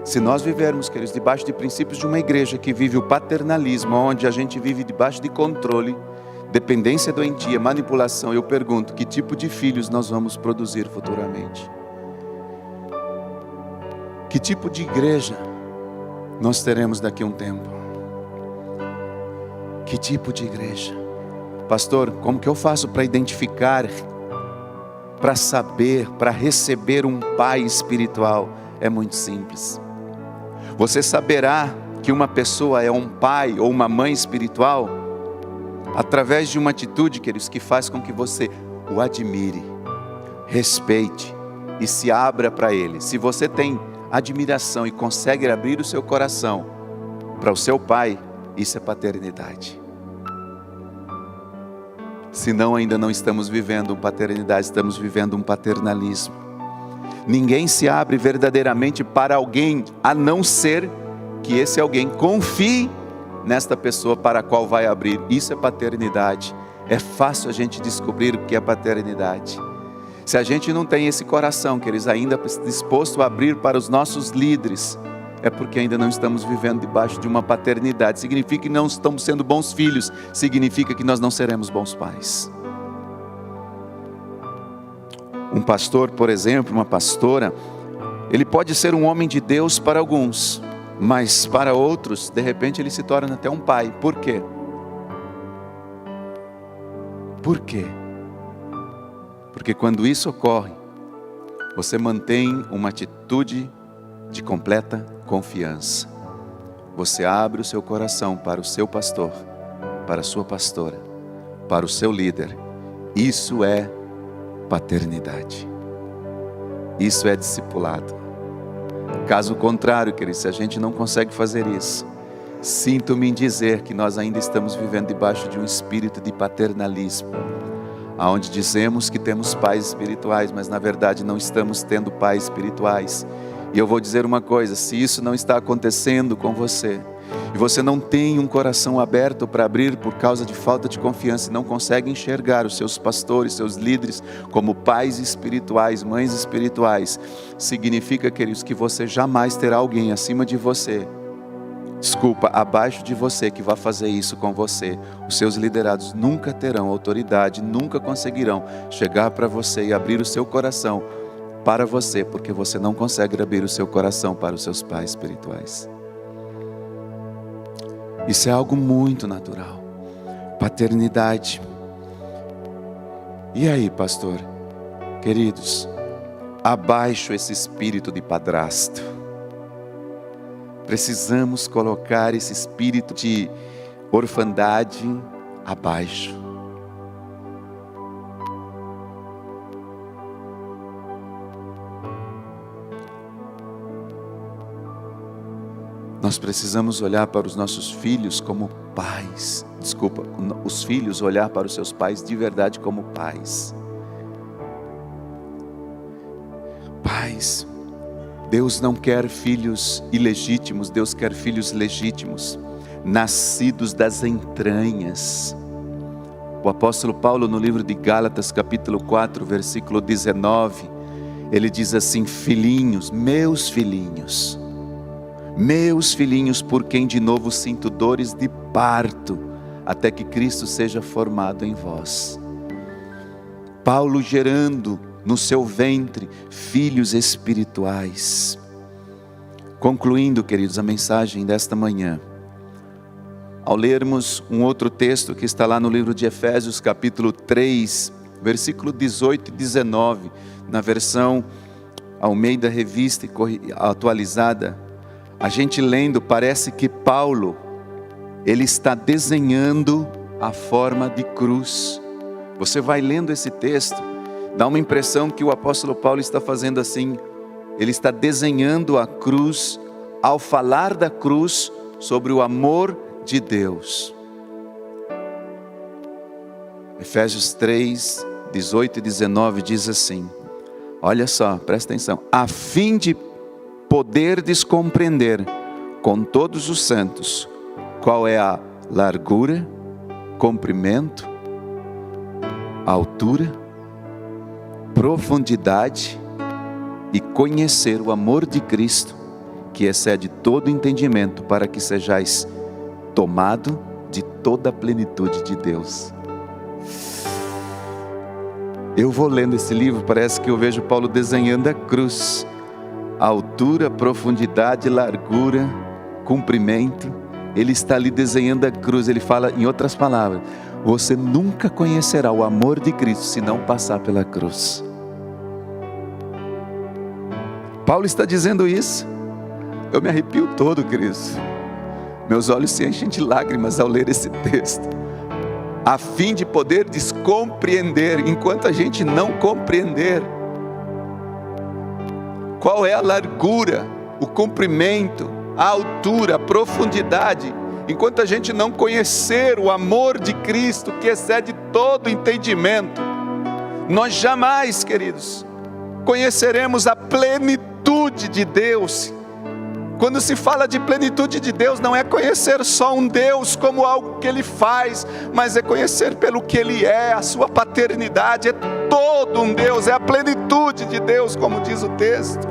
se nós vivermos, queridos, debaixo de princípios de uma igreja que vive o paternalismo, onde a gente vive debaixo de controle, dependência doentia, manipulação, eu pergunto, que tipo de filhos nós vamos produzir futuramente? Que tipo de igreja nós teremos daqui a um tempo? Que tipo de igreja? Pastor, como que eu faço para identificar, para saber, para receber um pai espiritual? É muito simples. Você saberá que uma pessoa é um pai ou uma mãe espiritual através de uma atitude, queridos, que faz com que você o admire, respeite e se abra para ele. Se você tem admiração e consegue abrir o seu coração para o seu pai, isso é paternidade. Senão ainda não estamos vivendo uma paternidade, estamos vivendo um paternalismo. Ninguém se abre verdadeiramente para alguém, a não ser que esse alguém confie nesta pessoa para a qual vai abrir. Isso é paternidade. É fácil a gente descobrir o que é paternidade. Se a gente não tem esse coração, queridos, ainda disposto a abrir para os nossos líderes, é porque ainda não estamos vivendo debaixo de uma paternidade. Significa que não estamos sendo bons filhos, significa que nós não seremos bons pais. Um pastor, por exemplo, uma pastora, ele pode ser um homem de Deus para alguns, mas para outros, de repente ele se torna até um pai. Por quê? Por quê? Porque quando isso ocorre, você mantém uma atitude de completa confiança. Você abre o seu coração para o seu pastor, para a sua pastora, para o seu líder. Isso é paternidade. Isso é discipulado. Caso contrário, querido, se a gente não consegue fazer isso, sinto-me em dizer que nós ainda estamos vivendo debaixo de um espírito de paternalismo, onde dizemos que temos pais espirituais, mas na verdade não estamos tendo pais espirituais. E eu vou dizer uma coisa, se isso não está acontecendo com você, e você não tem um coração aberto para abrir por causa de falta de confiança, e não consegue enxergar os seus pastores, seus líderes, como pais espirituais, mães espirituais, significa, queridos, que você jamais terá alguém acima de você, abaixo de você, que vai fazer isso com você. Os seus liderados nunca terão autoridade, nunca conseguirão chegar para você e abrir o seu coração para você, porque você não consegue abrir o seu coração para os seus pais espirituais. Isso é algo muito natural. Paternidade. E aí, pastor? Queridos, abaixo esse espírito de padrasto. Precisamos colocar esse espírito de orfandade abaixo. Nós precisamos olhar para os nossos filhos como pais. Os filhos olhar para os seus pais de verdade como pais. Pais. Deus não quer filhos ilegítimos, Deus quer filhos legítimos. nascidos das entranhas. O apóstolo Paulo, no livro de Gálatas, capítulo 4, versículo 19, ele diz assim: filhinhos, meus filhinhos, por quem de novo sinto dores de parto, até que Cristo seja formado em vós. Paulo gerando no seu ventre filhos espirituais. Concluindo, queridos, a mensagem desta manhã, ao lermos um outro texto que está lá no livro de Efésios, capítulo 3, versículo 18 e 19, na versão Almeida Revista Atualizada, a gente lendo, parece que Paulo, ele está desenhando a forma de cruz. Você vai lendo esse texto, dá uma impressão que o apóstolo Paulo está fazendo assim, ele está desenhando a cruz, ao falar da cruz, sobre o amor de Deus. Efésios 3, 18 e 19 diz assim, olha só, presta atenção: a fim de poderdes compreender com todos os santos qual é a largura, comprimento, altura, profundidade, e conhecer o amor de Cristo, que excede todo entendimento, para que sejais tomado de toda a plenitude de Deus. Eu vou lendo esse livro, parece que eu vejo Paulo desenhando a cruz, a altura, profundidade, largura, comprimento. Ele está ali desenhando a cruz. Ele fala, em outras palavras, você nunca conhecerá o amor de Cristo se não passar pela cruz. Paulo está dizendo isso. Eu me arrepio todo, queridos. Meus olhos se enchem de lágrimas ao ler esse texto. A fim de poder compreender, enquanto a gente não compreender qual é a largura, o comprimento, a altura, a profundidade, enquanto a gente não conhecer o amor de Cristo, que excede todo entendimento, nós jamais, queridos, conheceremos a plenitude de Deus. Quando se fala de plenitude de Deus, não é conhecer só um Deus como algo que Ele faz, mas é conhecer pelo que Ele é, a sua paternidade, é todo um Deus, é a plenitude de Deus, como diz o texto.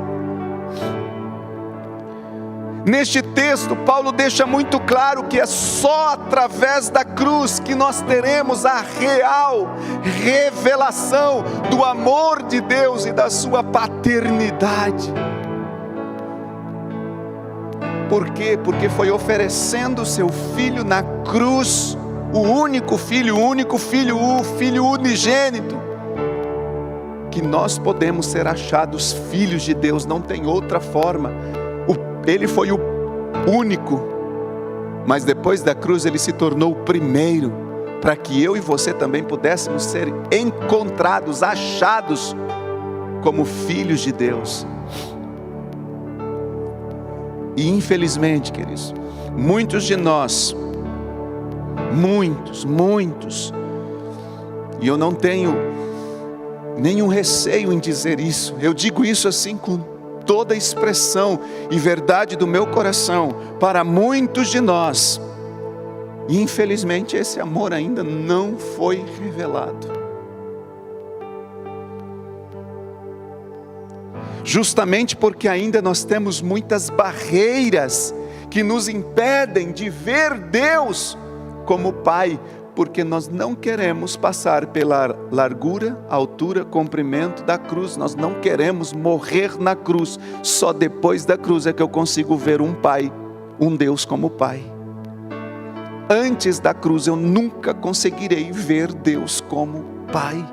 Neste texto, Paulo deixa muito claro que é só através da cruz que nós teremos a real revelação do amor de Deus e da sua paternidade. Por quê? Porque foi oferecendo o seu Filho na cruz, o único Filho, o Filho unigênito, que nós podemos ser achados filhos de Deus, não tem outra forma. Ele foi o único, mas depois da cruz Ele se tornou o primeiro, para que eu e você também pudéssemos ser encontrados, achados como filhos de Deus. E infelizmente, queridos, muitos de nós, muitos, e eu não tenho nenhum receio em dizer isso, eu digo isso assim com toda a expressão e verdade do meu coração, para muitos de nós, infelizmente esse amor ainda não foi revelado. Justamente porque ainda nós temos muitas barreiras que nos impedem de ver Deus como Pai, porque nós não queremos passar pela largura, altura, comprimento da cruz. Nós não queremos morrer na cruz. Só depois da cruz é que eu consigo ver um Pai, um Deus como Pai. Antes da cruz eu nunca conseguirei ver Deus como Pai.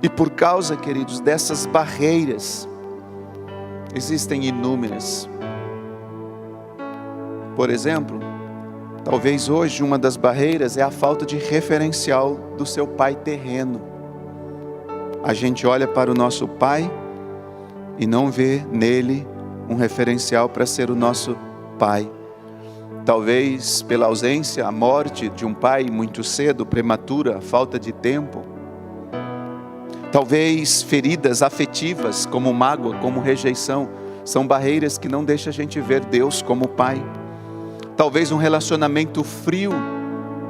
E por causa, queridos, dessas barreiras, existem inúmeras. Por exemplo, talvez hoje uma das barreiras é a falta de referencial do seu pai terreno. A gente olha para o nosso pai e não vê nele um referencial para ser o nosso pai. Talvez pela ausência, a morte de um pai muito cedo, prematura, falta de tempo. Talvez feridas afetivas, como mágoa, como rejeição, são barreiras que não deixam a gente ver Deus como Pai. talvez um relacionamento frio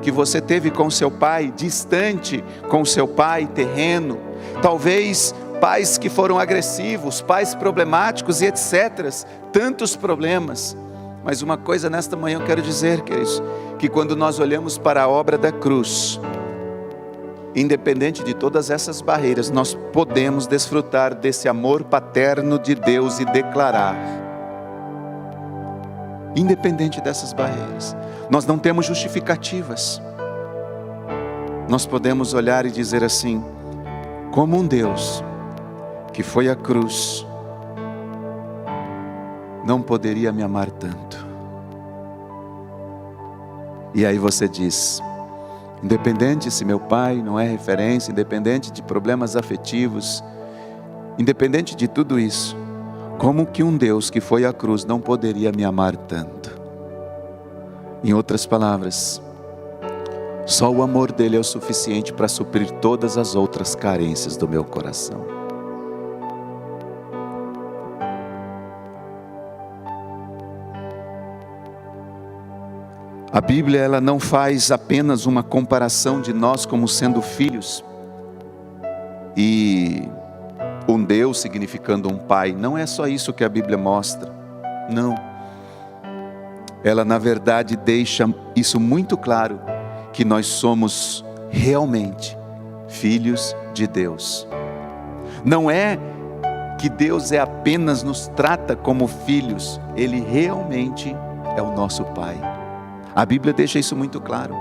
que você teve com seu pai, distante com seu pai, terreno, talvez pais que foram agressivos, pais problemáticos e etc. Tantos problemas. Mas uma coisa nesta manhã eu quero dizer, queridos, que quando nós olhamos para a obra da cruz, independente de todas essas barreiras, nós podemos desfrutar desse amor paterno de Deus e declarar, independente dessas barreiras, nós não temos justificativas. Nós podemos olhar e dizer assim: como um Deus que foi à cruz não poderia me amar tanto. E aí você diz, independente se meu pai não é referência, independente de problemas afetivos, independente de tudo isso, como que um Deus que foi à cruz não poderia me amar tanto? Em outras palavras, só o amor dele é o suficiente para suprir todas as outras carências do meu coração. A Bíblia, ela não faz apenas uma comparação de nós como sendo filhos e um Deus significando um pai. Não é só isso que a Bíblia mostra, não. Ela na verdade deixa isso muito claro, que nós somos realmente filhos de Deus. Não é que Deus apenas nos trata como filhos, Ele realmente é o nosso Pai. A Bíblia deixa isso muito claro.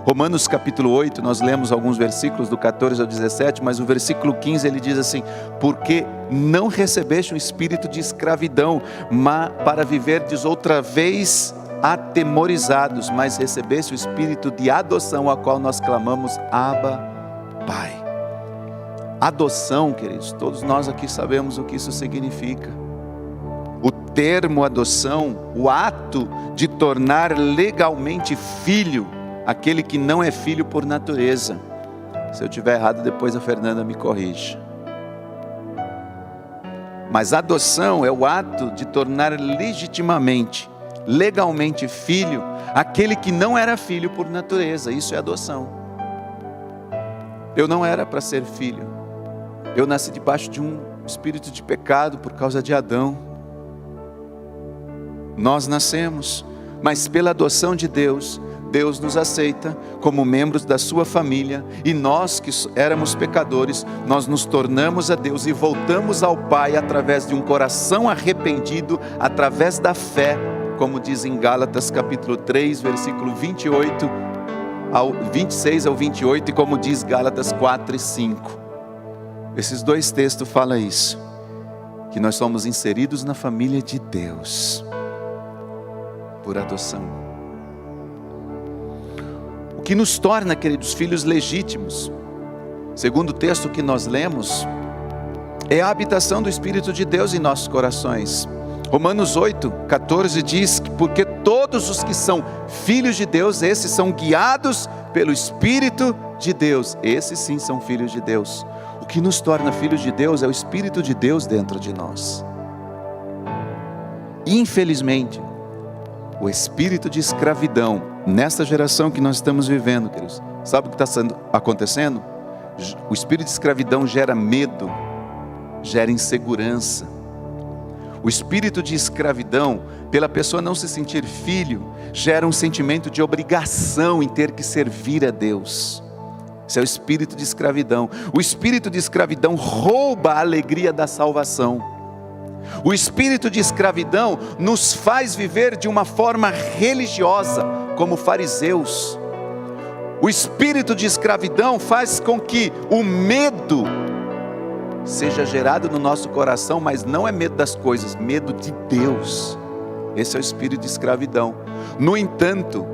Romanos capítulo 8, nós lemos alguns versículos do 14 ao 17, mas o versículo 15 ele diz assim: porque não recebeste um espírito de escravidão, para viverdes outra vez atemorizados, mas recebeste o espírito de adoção, a qual nós clamamos, Abba, Pai. Adoção, queridos, todos nós aqui sabemos o que isso significa. O termo adoção, o ato de tornar legalmente filho, aquele que não é filho por natureza. Se eu estiver errado, depois a Fernanda me corrige. Mas adoção é o ato de tornar legitimamente, legalmente filho, aquele que não era filho por natureza. Isso é adoção. Eu não era para ser filho. Eu nasci debaixo de um espírito de pecado por causa de Adão. Nós nascemos, mas pela adoção de Deus, Deus nos aceita como membros da sua família, e nós que éramos pecadores, nós nos tornamos a Deus e voltamos ao Pai através de um coração arrependido, através da fé, como diz em Gálatas capítulo 3, versículo 26 ao 28, e como diz Gálatas 4 e 5. Esses dois textos falam isso, que nós somos inseridos na família de Deus, por adoção. O que nos torna, queridos, filhos legítimos, segundo o texto que nós lemos, é a habitação do Espírito de Deus em nossos corações. Romanos 8, 14 diz que porque todos os que são filhos de Deus, esses são guiados pelo Espírito de Deus. Esses sim são filhos de Deus. O que nos torna filhos de Deus é o Espírito de Deus dentro de nós. Infelizmente, o espírito de escravidão, nesta geração que nós estamos vivendo, queridos, sabe o que está acontecendo? O espírito de escravidão gera medo, gera insegurança. O espírito de escravidão, pela pessoa não se sentir filho, gera um sentimento de obrigação em ter que servir a Deus. Esse é o espírito de escravidão. O espírito de escravidão rouba a alegria da salvação. O espírito de escravidão nos faz viver de uma forma religiosa, como fariseus. O espírito de escravidão faz com que o medo seja gerado no nosso coração, mas não é medo das coisas, medo de Deus. Esse é o espírito de escravidão. No entanto,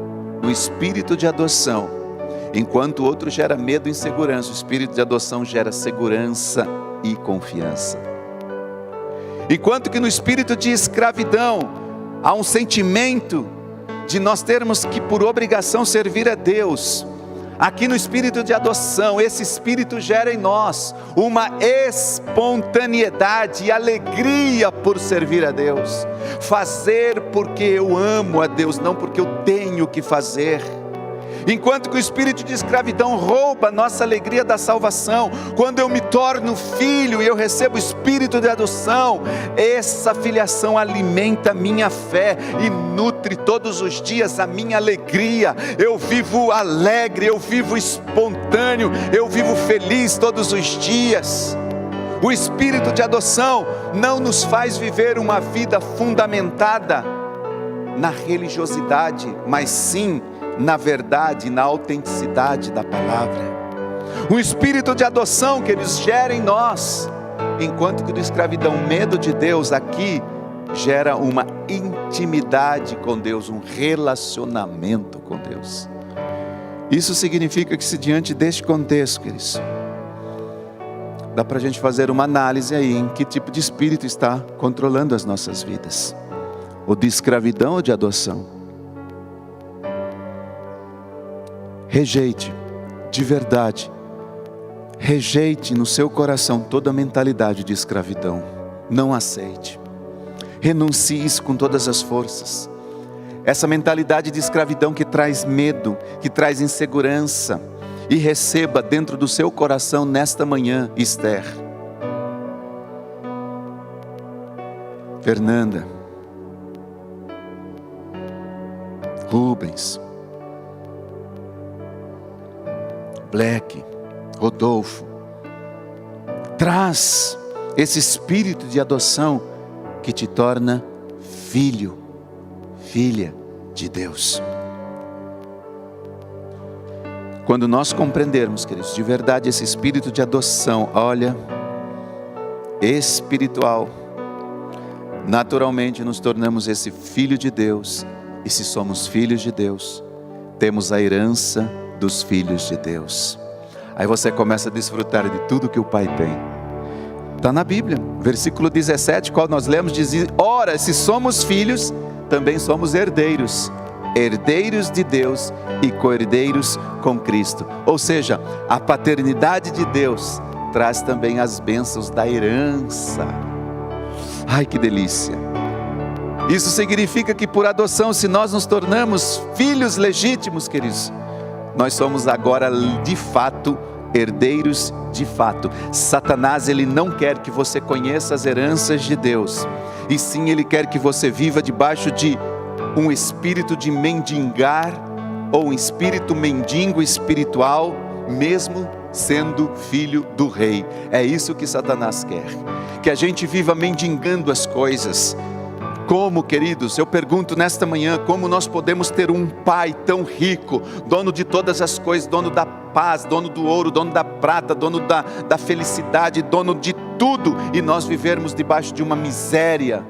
o espírito de adoção, enquanto o outro gera medo e insegurança, o espírito de adoção gera segurança e confiança. Enquanto que no espírito de escravidão há um sentimento de nós termos que por obrigação servir a Deus, Aqui no espírito de adoção, esse espírito gera em nós uma espontaneidade e alegria por servir a Deus. Fazer porque eu amo a Deus, não porque eu tenho que fazer. Enquanto que o espírito de escravidão rouba a nossa alegria da salvação, quando eu me torno filho e eu recebo o espírito de adoção, essa filiação alimenta a minha fé e nutre todos os dias a minha alegria. Eu vivo alegre, eu vivo espontâneo, eu vivo feliz todos os dias. O espírito de adoção não nos faz viver uma vida fundamentada na religiosidade, mas sim na verdade, na autenticidade da palavra. O espírito de adoção que eles gera em nós, enquanto que do escravidão, medo de Deus, aqui gera uma intimidade com Deus, um relacionamento com Deus. Isso significa que, se diante deste contexto, queridos, dá para a gente fazer uma análise aí em que tipo de espírito está controlando as nossas vidas, ou de escravidão ou de adoção. Rejeite, de verdade, rejeite no seu coração toda a mentalidade de escravidão. Não aceite, renuncie isso com todas as forças. Essa mentalidade de escravidão que traz medo, que traz insegurança, e receba dentro do seu coração nesta manhã, Esther, Fernanda, Rubens, Black, Rodolfo, traz esse espírito de adoção que te torna filho, filha de Deus. Quando nós compreendermos, queridos, de verdade esse espírito de adoção, olha, espiritual, naturalmente nos tornamos esse filho de Deus, e se somos filhos de Deus, temos a herança dos filhos de Deus. Aí você começa a desfrutar de tudo que o Pai tem. Está na Bíblia, versículo 17, qual nós lemos, diz: ora, se somos filhos, também somos herdeiros, herdeiros de Deus e co-herdeiros com Cristo. Ou seja, a paternidade de Deus traz também as bênçãos da herança. Ai, que delícia! Isso significa que por adoção, se nós nos tornamos filhos legítimos, queridos, nós somos agora de fato herdeiros de fato. Satanás, ele não quer que você conheça as heranças de Deus, e sim ele quer que você viva debaixo de um espírito de mendigar, ou um espírito mendigo espiritual, mesmo sendo filho do rei. É isso que Satanás quer, que a gente viva mendigando as coisas. Como, queridos, eu pergunto nesta manhã, como nós podemos ter um Pai tão rico, dono de todas as coisas, dono da paz, dono do ouro, dono da prata, dono da felicidade, dono de tudo, e nós vivermos debaixo de uma miséria,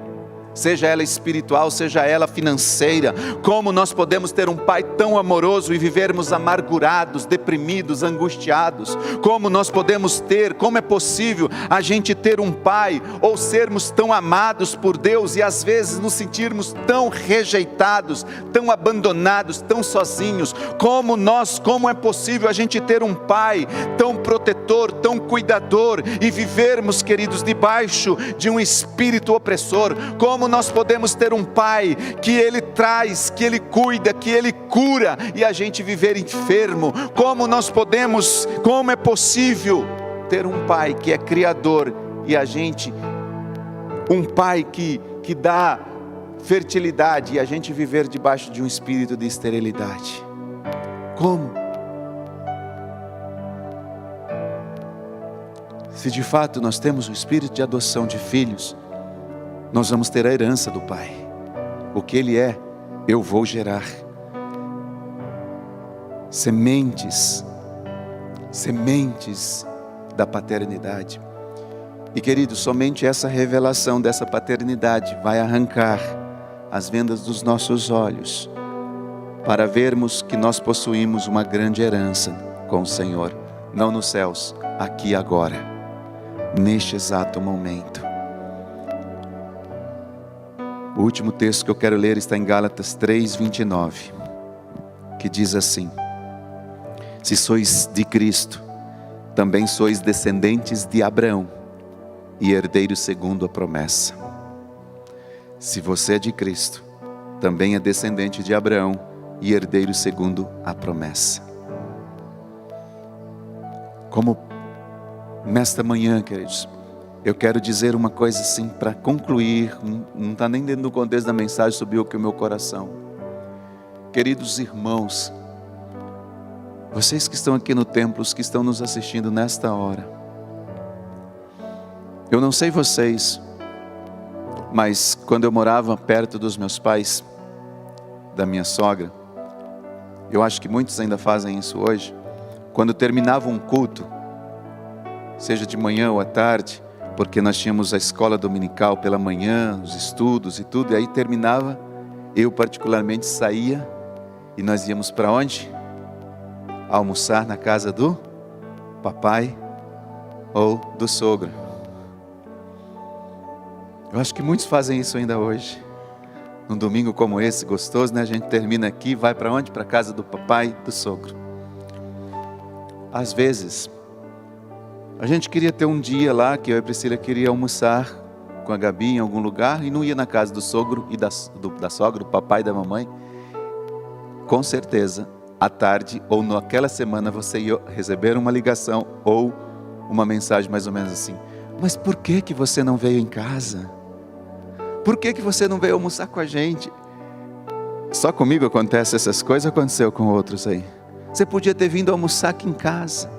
seja ela espiritual, seja ela financeira? Como nós podemos ter um Pai tão amoroso e vivermos amargurados, deprimidos, angustiados? Como nós podemos ter, como é possível a gente ter um Pai, ou sermos tão amados por Deus e às vezes nos sentirmos tão rejeitados, tão abandonados, tão sozinhos? Como é possível a gente ter um Pai tão protetor, tão cuidador, e vivermos, queridos, debaixo de um espírito opressor? Como nós podemos ter um Pai que Ele traz, que Ele cuida, que Ele cura, e a gente viver enfermo? Como é possível ter um Pai que é criador, e a gente, um Pai que dá fertilidade, e a gente viver debaixo de um espírito de esterilidade? Como? Se de fato nós temos um espírito de adoção de filhos, nós vamos ter a herança do Pai. O que Ele é, eu vou gerar. Sementes da paternidade. E, queridos, somente essa revelação dessa paternidade vai arrancar as vendas dos nossos olhos, para vermos que nós possuímos uma grande herança com o Senhor, não nos céus, aqui agora, neste exato momento. O último texto que eu quero ler está em Gálatas 3:29, que diz assim: Se sois de Cristo, também sois descendentes de Abraão e herdeiros segundo a promessa. Se você é de Cristo, também é descendente de Abraão e herdeiro segundo a promessa. Como nesta manhã, queridos, eu quero dizer uma coisa assim para concluir, não está nem dentro do contexto da mensagem, subiu aqui o meu coração. Queridos irmãos, vocês que estão aqui no templo, os que estão nos assistindo nesta hora, eu não sei vocês, mas quando eu morava perto dos meus pais, da minha sogra, eu acho que muitos ainda fazem isso hoje, quando terminava um culto, seja de manhã ou à tarde, porque nós tínhamos a escola dominical pela manhã, os estudos e tudo, e aí terminava, eu particularmente saía, e nós íamos para onde? Almoçar na casa do papai ou do sogro. Eu acho que muitos fazem isso ainda hoje. Num domingo como esse, gostoso, né? A gente termina aqui, vai para onde? Para a casa do papai e do sogro. Às vezes, a gente queria ter um dia lá, que eu e a Priscila queria almoçar com a Gabi em algum lugar, e não ia na casa do sogro e da sogra, do papai e da mamãe. Com certeza, à tarde ou naquela semana você ia receber uma ligação ou uma mensagem mais ou menos assim: mas por que você não veio em casa? Por que você não veio almoçar com a gente? Só comigo acontece essas coisas, aconteceu com outros aí. Você podia ter vindo almoçar aqui em casa.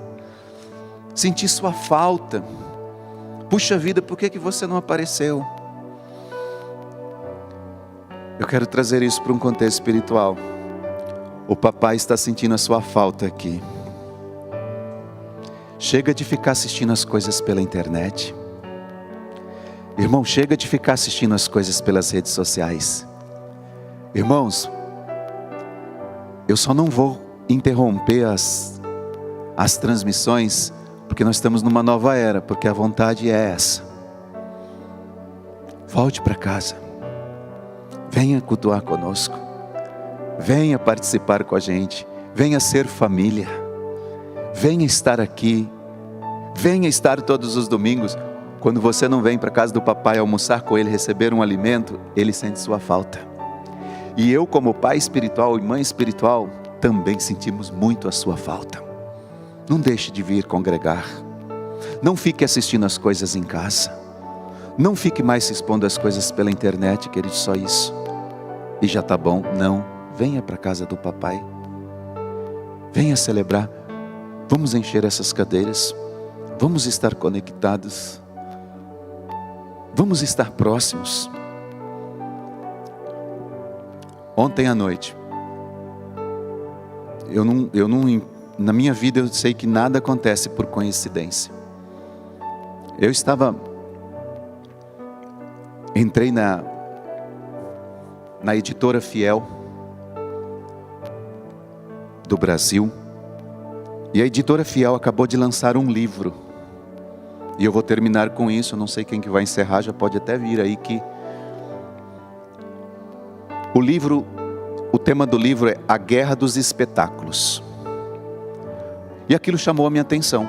Senti sua falta. Puxa vida, por que você não apareceu? Eu quero trazer isso para um contexto espiritual. O papai está sentindo a sua falta aqui. Chega de ficar assistindo as coisas pela internet. Irmão, chega de ficar assistindo as coisas pelas redes sociais. Irmãos, eu só não vou interromper as transmissões, porque nós estamos numa nova era, porque a vontade é essa. Volte para casa. Venha cultuar conosco. Venha participar com a gente. Venha ser família. Venha estar aqui. Venha estar todos os domingos. Quando você não vem para casa do papai almoçar com ele, receber um alimento, ele sente sua falta. E eu, como pai espiritual e mãe espiritual, também sentimos muito a sua falta. Não deixe de vir congregar. Não fique assistindo as coisas em casa. Não fique mais se expondo as coisas pela internet, querido, só isso. E já está bom. Não, venha para a casa do papai. Venha celebrar. Vamos encher essas cadeiras. Vamos estar conectados. Vamos estar próximos. Ontem à noite, na minha vida eu sei que nada acontece por coincidência. Entrei na editora Fiel do Brasil, e a editora Fiel acabou de lançar um livro. E eu vou terminar com isso, eu não sei quem que vai encerrar, já pode até vir aí que... O tema do livro é A Guerra dos Espetáculos. E aquilo chamou a minha atenção.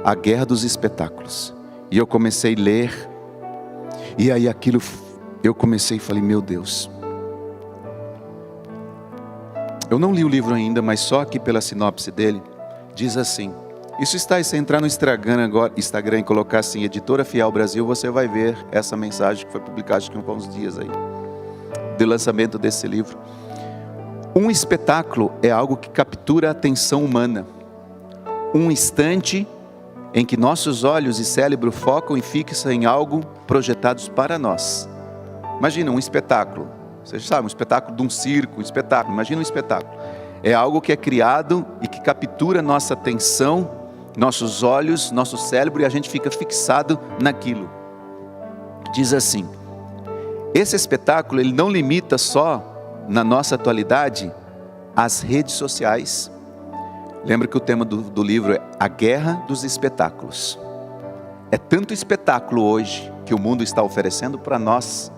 A Guerra dos Espetáculos. E eu comecei a ler. E aí eu comecei e falei, meu Deus. Eu não li o livro ainda, mas só aqui pela sinopse dele, diz assim... Isso está, se entrar no Instagram e colocar assim, Editora Fiel Brasil, você vai ver essa mensagem que foi publicada acho que há uns dias aí, do lançamento desse livro. Um espetáculo é algo que captura a atenção humana. Um instante em que nossos olhos e cérebro focam e fixam em algo projetados para nós. Imagina um espetáculo. Você sabe, um espetáculo de um circo, um espetáculo. Imagina um espetáculo. É algo que é criado e que captura nossa atenção, nossos olhos, nosso cérebro, e a gente fica fixado naquilo. Diz assim, esse espetáculo ele não limita só, na nossa atualidade, as redes sociais. Lembra que o tema do livro é A Guerra dos Espetáculos. É tanto espetáculo hoje que o mundo está oferecendo para nós.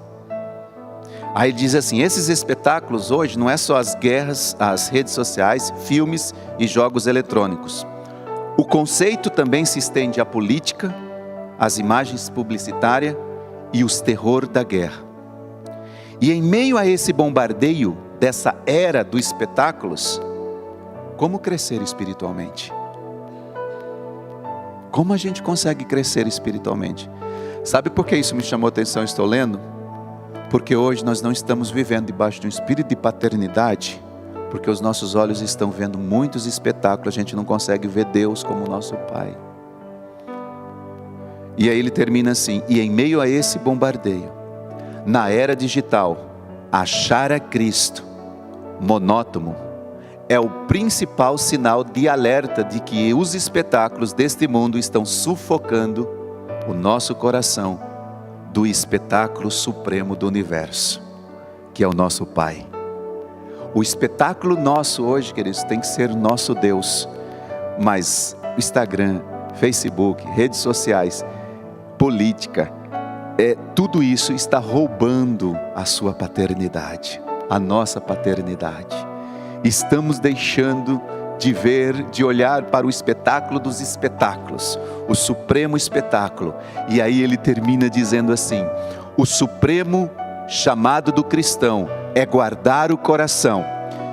Aí ele diz assim: esses espetáculos hoje não é só as guerras, as redes sociais, filmes e jogos eletrônicos. O conceito também se estende à política, às imagens publicitárias e os terror da guerra. E em meio a esse bombardeio dessa era dos espetáculos, como crescer espiritualmente? Como a gente consegue crescer espiritualmente? Sabe por que isso me chamou a atenção? Estou lendo porque hoje nós não estamos vivendo debaixo de um espírito de paternidade, porque os nossos olhos estão vendo muitos espetáculos, a gente não consegue ver Deus como nosso Pai. E aí ele termina assim: e em meio a esse bombardeio, na era digital, achar a Cristo monótono é o principal sinal de alerta de que os espetáculos deste mundo estão sufocando o nosso coração do espetáculo supremo do universo, que é o nosso Pai. O espetáculo nosso hoje, queridos, tem que ser o nosso Deus. Mas Instagram, Facebook, redes sociais, política, tudo isso está roubando a sua paternidade, a nossa paternidade. Estamos deixando de ver, de olhar para o espetáculo dos espetáculos, o supremo espetáculo. E aí ele termina dizendo assim: o supremo chamado do cristão é guardar o coração,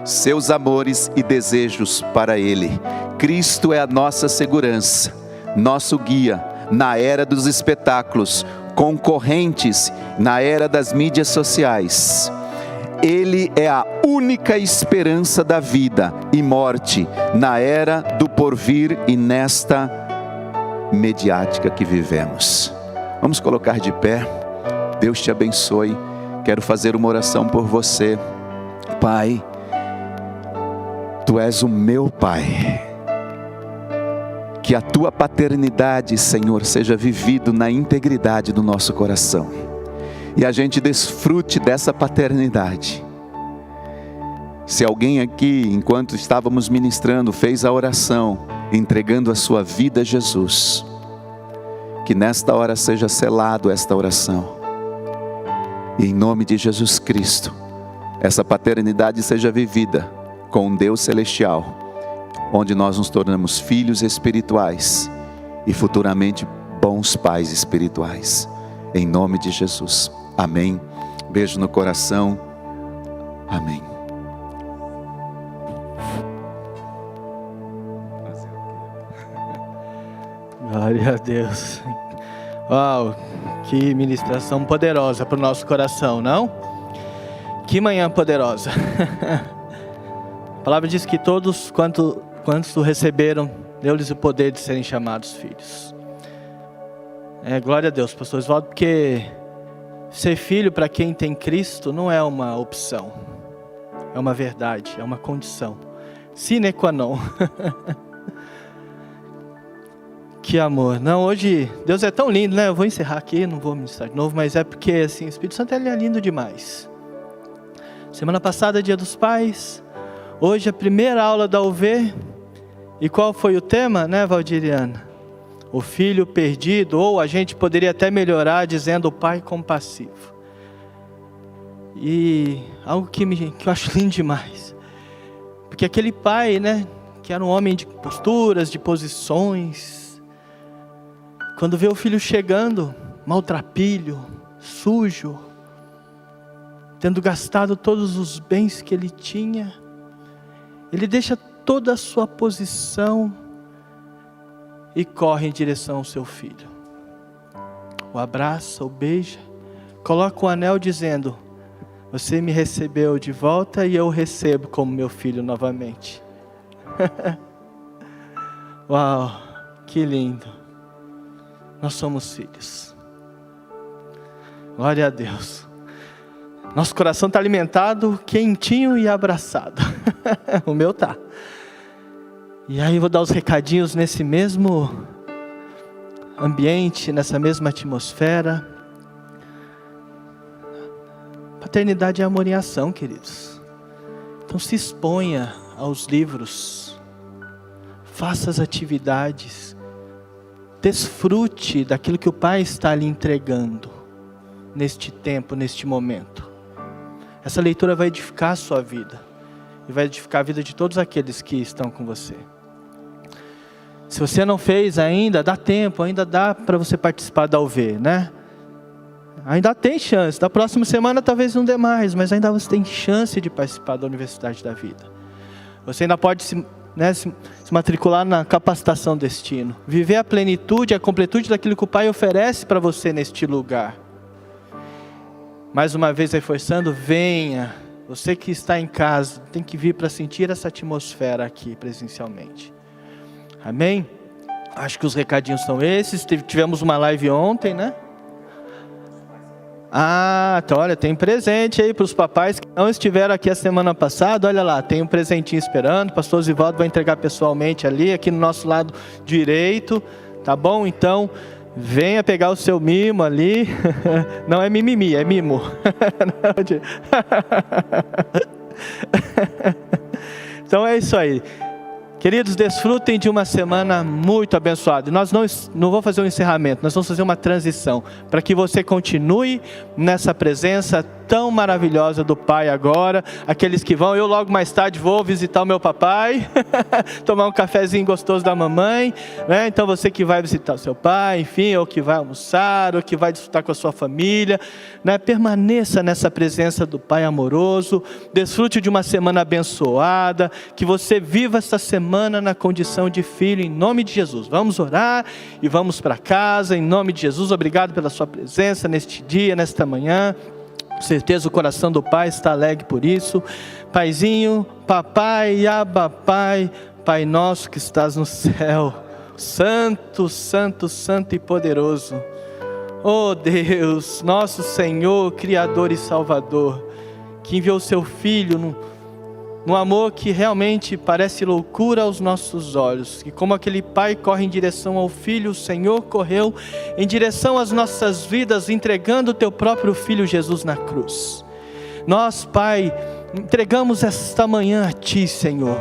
seus amores e desejos para Ele. Cristo é a nossa segurança, nosso guia na era dos espetáculos, concorrentes na era das mídias sociais. Ele é a única esperança da vida e morte na era do porvir e nesta mediática que vivemos. Vamos colocar de pé. Deus te abençoe. Quero fazer uma oração por você. Pai, Tu és o meu Pai. Que a Tua paternidade, Senhor, seja vivido na integridade do nosso coração. E a gente desfrute dessa paternidade. Se alguém aqui, enquanto estávamos ministrando, fez a oração, entregando a sua vida a Jesus, que nesta hora seja selado esta oração. E em nome de Jesus Cristo, essa paternidade seja vivida com um Deus celestial, onde nós nos tornamos filhos espirituais e futuramente bons pais espirituais. Em nome de Jesus. Amém. Beijo no coração. Amém. Glória a Deus. Uau, que ministração poderosa para o nosso coração, não? Que manhã poderosa. A palavra diz que todos quantos o receberam, deu-lhes o poder de serem chamados filhos. Glória a Deus, pastor Oswaldo, porque ser filho para quem tem Cristo não é uma opção, é uma verdade, é uma condição sine qua non. Que amor. Não, hoje Deus é tão lindo, né? Eu vou encerrar aqui, não vou ministrar de novo, mas é porque assim, o Espírito Santo ele é lindo demais. Semana passada, Dia dos Pais. Hoje a primeira aula da UV. E qual foi o tema, né, Valdiriana? O filho perdido, ou a gente poderia até melhorar dizendo o pai compassivo. E algo que eu acho lindo demais. Porque aquele pai, né, que era um homem de posturas, de posições, quando vê o filho chegando, maltrapilho, sujo, tendo gastado todos os bens que ele tinha, ele deixa toda a sua posição e corre em direção ao seu filho. O abraça, o beija, coloca o anel dizendo: você me recebeu de volta e eu o recebo como meu filho novamente. Uau, que lindo. Nós somos filhos. Glória a Deus. Nosso coração está alimentado, quentinho e abraçado. O meu tá. E aí eu vou dar os recadinhos nesse mesmo ambiente, nessa mesma atmosfera. Paternidade é amor em ação, queridos. Então se exponha aos livros. Faça as atividades. Desfrute daquilo que o Pai está lhe entregando neste tempo, neste momento. essa leitura vai edificar a sua vida. E vai edificar a vida de todos aqueles que estão com você. Se você não fez ainda, dá tempo, ainda dá para você participar da UV, né? Ainda tem chance, da próxima semana talvez não dê mais, mas ainda você tem chance de participar da Universidade da Vida. Você ainda pode se matricular na capacitação destino, viver a plenitude, a completude daquilo que o Pai oferece para você neste lugar. Mais uma vez reforçando, venha, você que está em casa, tem que vir para sentir essa atmosfera aqui presencialmente. Amém? Acho que os recadinhos são esses. Tivemos uma live ontem, né? Então olha, tem presente aí para os papais que não estiveram aqui a semana passada. Olha lá, tem um presentinho esperando. O pastor Zivaldo vai entregar pessoalmente ali, aqui no nosso lado direito. Tá bom? Então, venha pegar o seu mimo ali. Não é mimimi, é mimo. Então é isso aí. Queridos, desfrutem de uma semana muito abençoada. Nós não vamos fazer um encerramento, nós vamos fazer uma transição, para que você continue nessa presença tão maravilhosa do Pai agora. Aqueles que vão, eu logo mais tarde vou visitar o meu papai, tomar um cafezinho gostoso da mamãe, né? Então você que vai visitar o seu pai, enfim, ou que vai almoçar, ou que vai desfrutar com a sua família, né? Permaneça nessa presença do Pai amoroso, desfrute de uma semana abençoada, que você viva essa semana na condição de filho, em nome de Jesus. Vamos orar e vamos para casa, em nome de Jesus. Obrigado pela sua presença neste dia, nesta manhã. Com certeza o coração do Pai está alegre por isso. Paizinho, papai, Abba, Pai, Pai nosso que estás no céu, santo, santo, santo e poderoso. Oh Deus, nosso Senhor, Criador e Salvador, que enviou seu Filho num amor que realmente parece loucura aos nossos olhos, que como aquele pai corre em direção ao filho, o Senhor correu em direção às nossas vidas, entregando o teu próprio Filho Jesus na cruz. Nós, Pai, entregamos esta manhã a Ti, Senhor,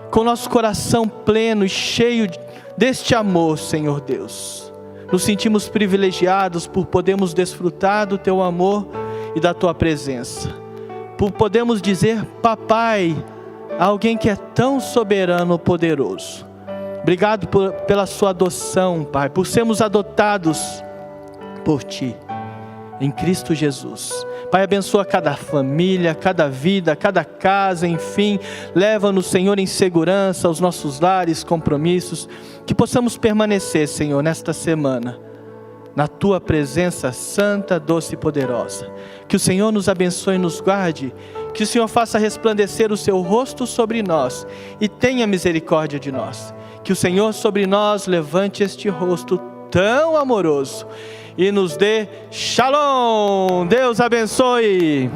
com nosso coração pleno e cheio deste amor, Senhor Deus. Nos sentimos privilegiados por podermos desfrutar do Teu amor e da Tua presença. Por podermos dizer papai a alguém que é tão soberano, poderoso. Obrigado pela sua adoção, Pai, por sermos adotados por Ti, em Cristo Jesus. Pai, abençoa cada família, cada vida, cada casa, enfim, leva-nos, Senhor, em segurança aos nossos lares, compromissos, que possamos permanecer, Senhor, nesta semana, na Tua presença santa, doce e poderosa. Que o Senhor nos abençoe e nos guarde, que o Senhor faça resplandecer o seu rosto sobre nós e tenha misericórdia de nós. Que o Senhor sobre nós levante este rosto tão amoroso e nos dê Shalom. Deus abençoe.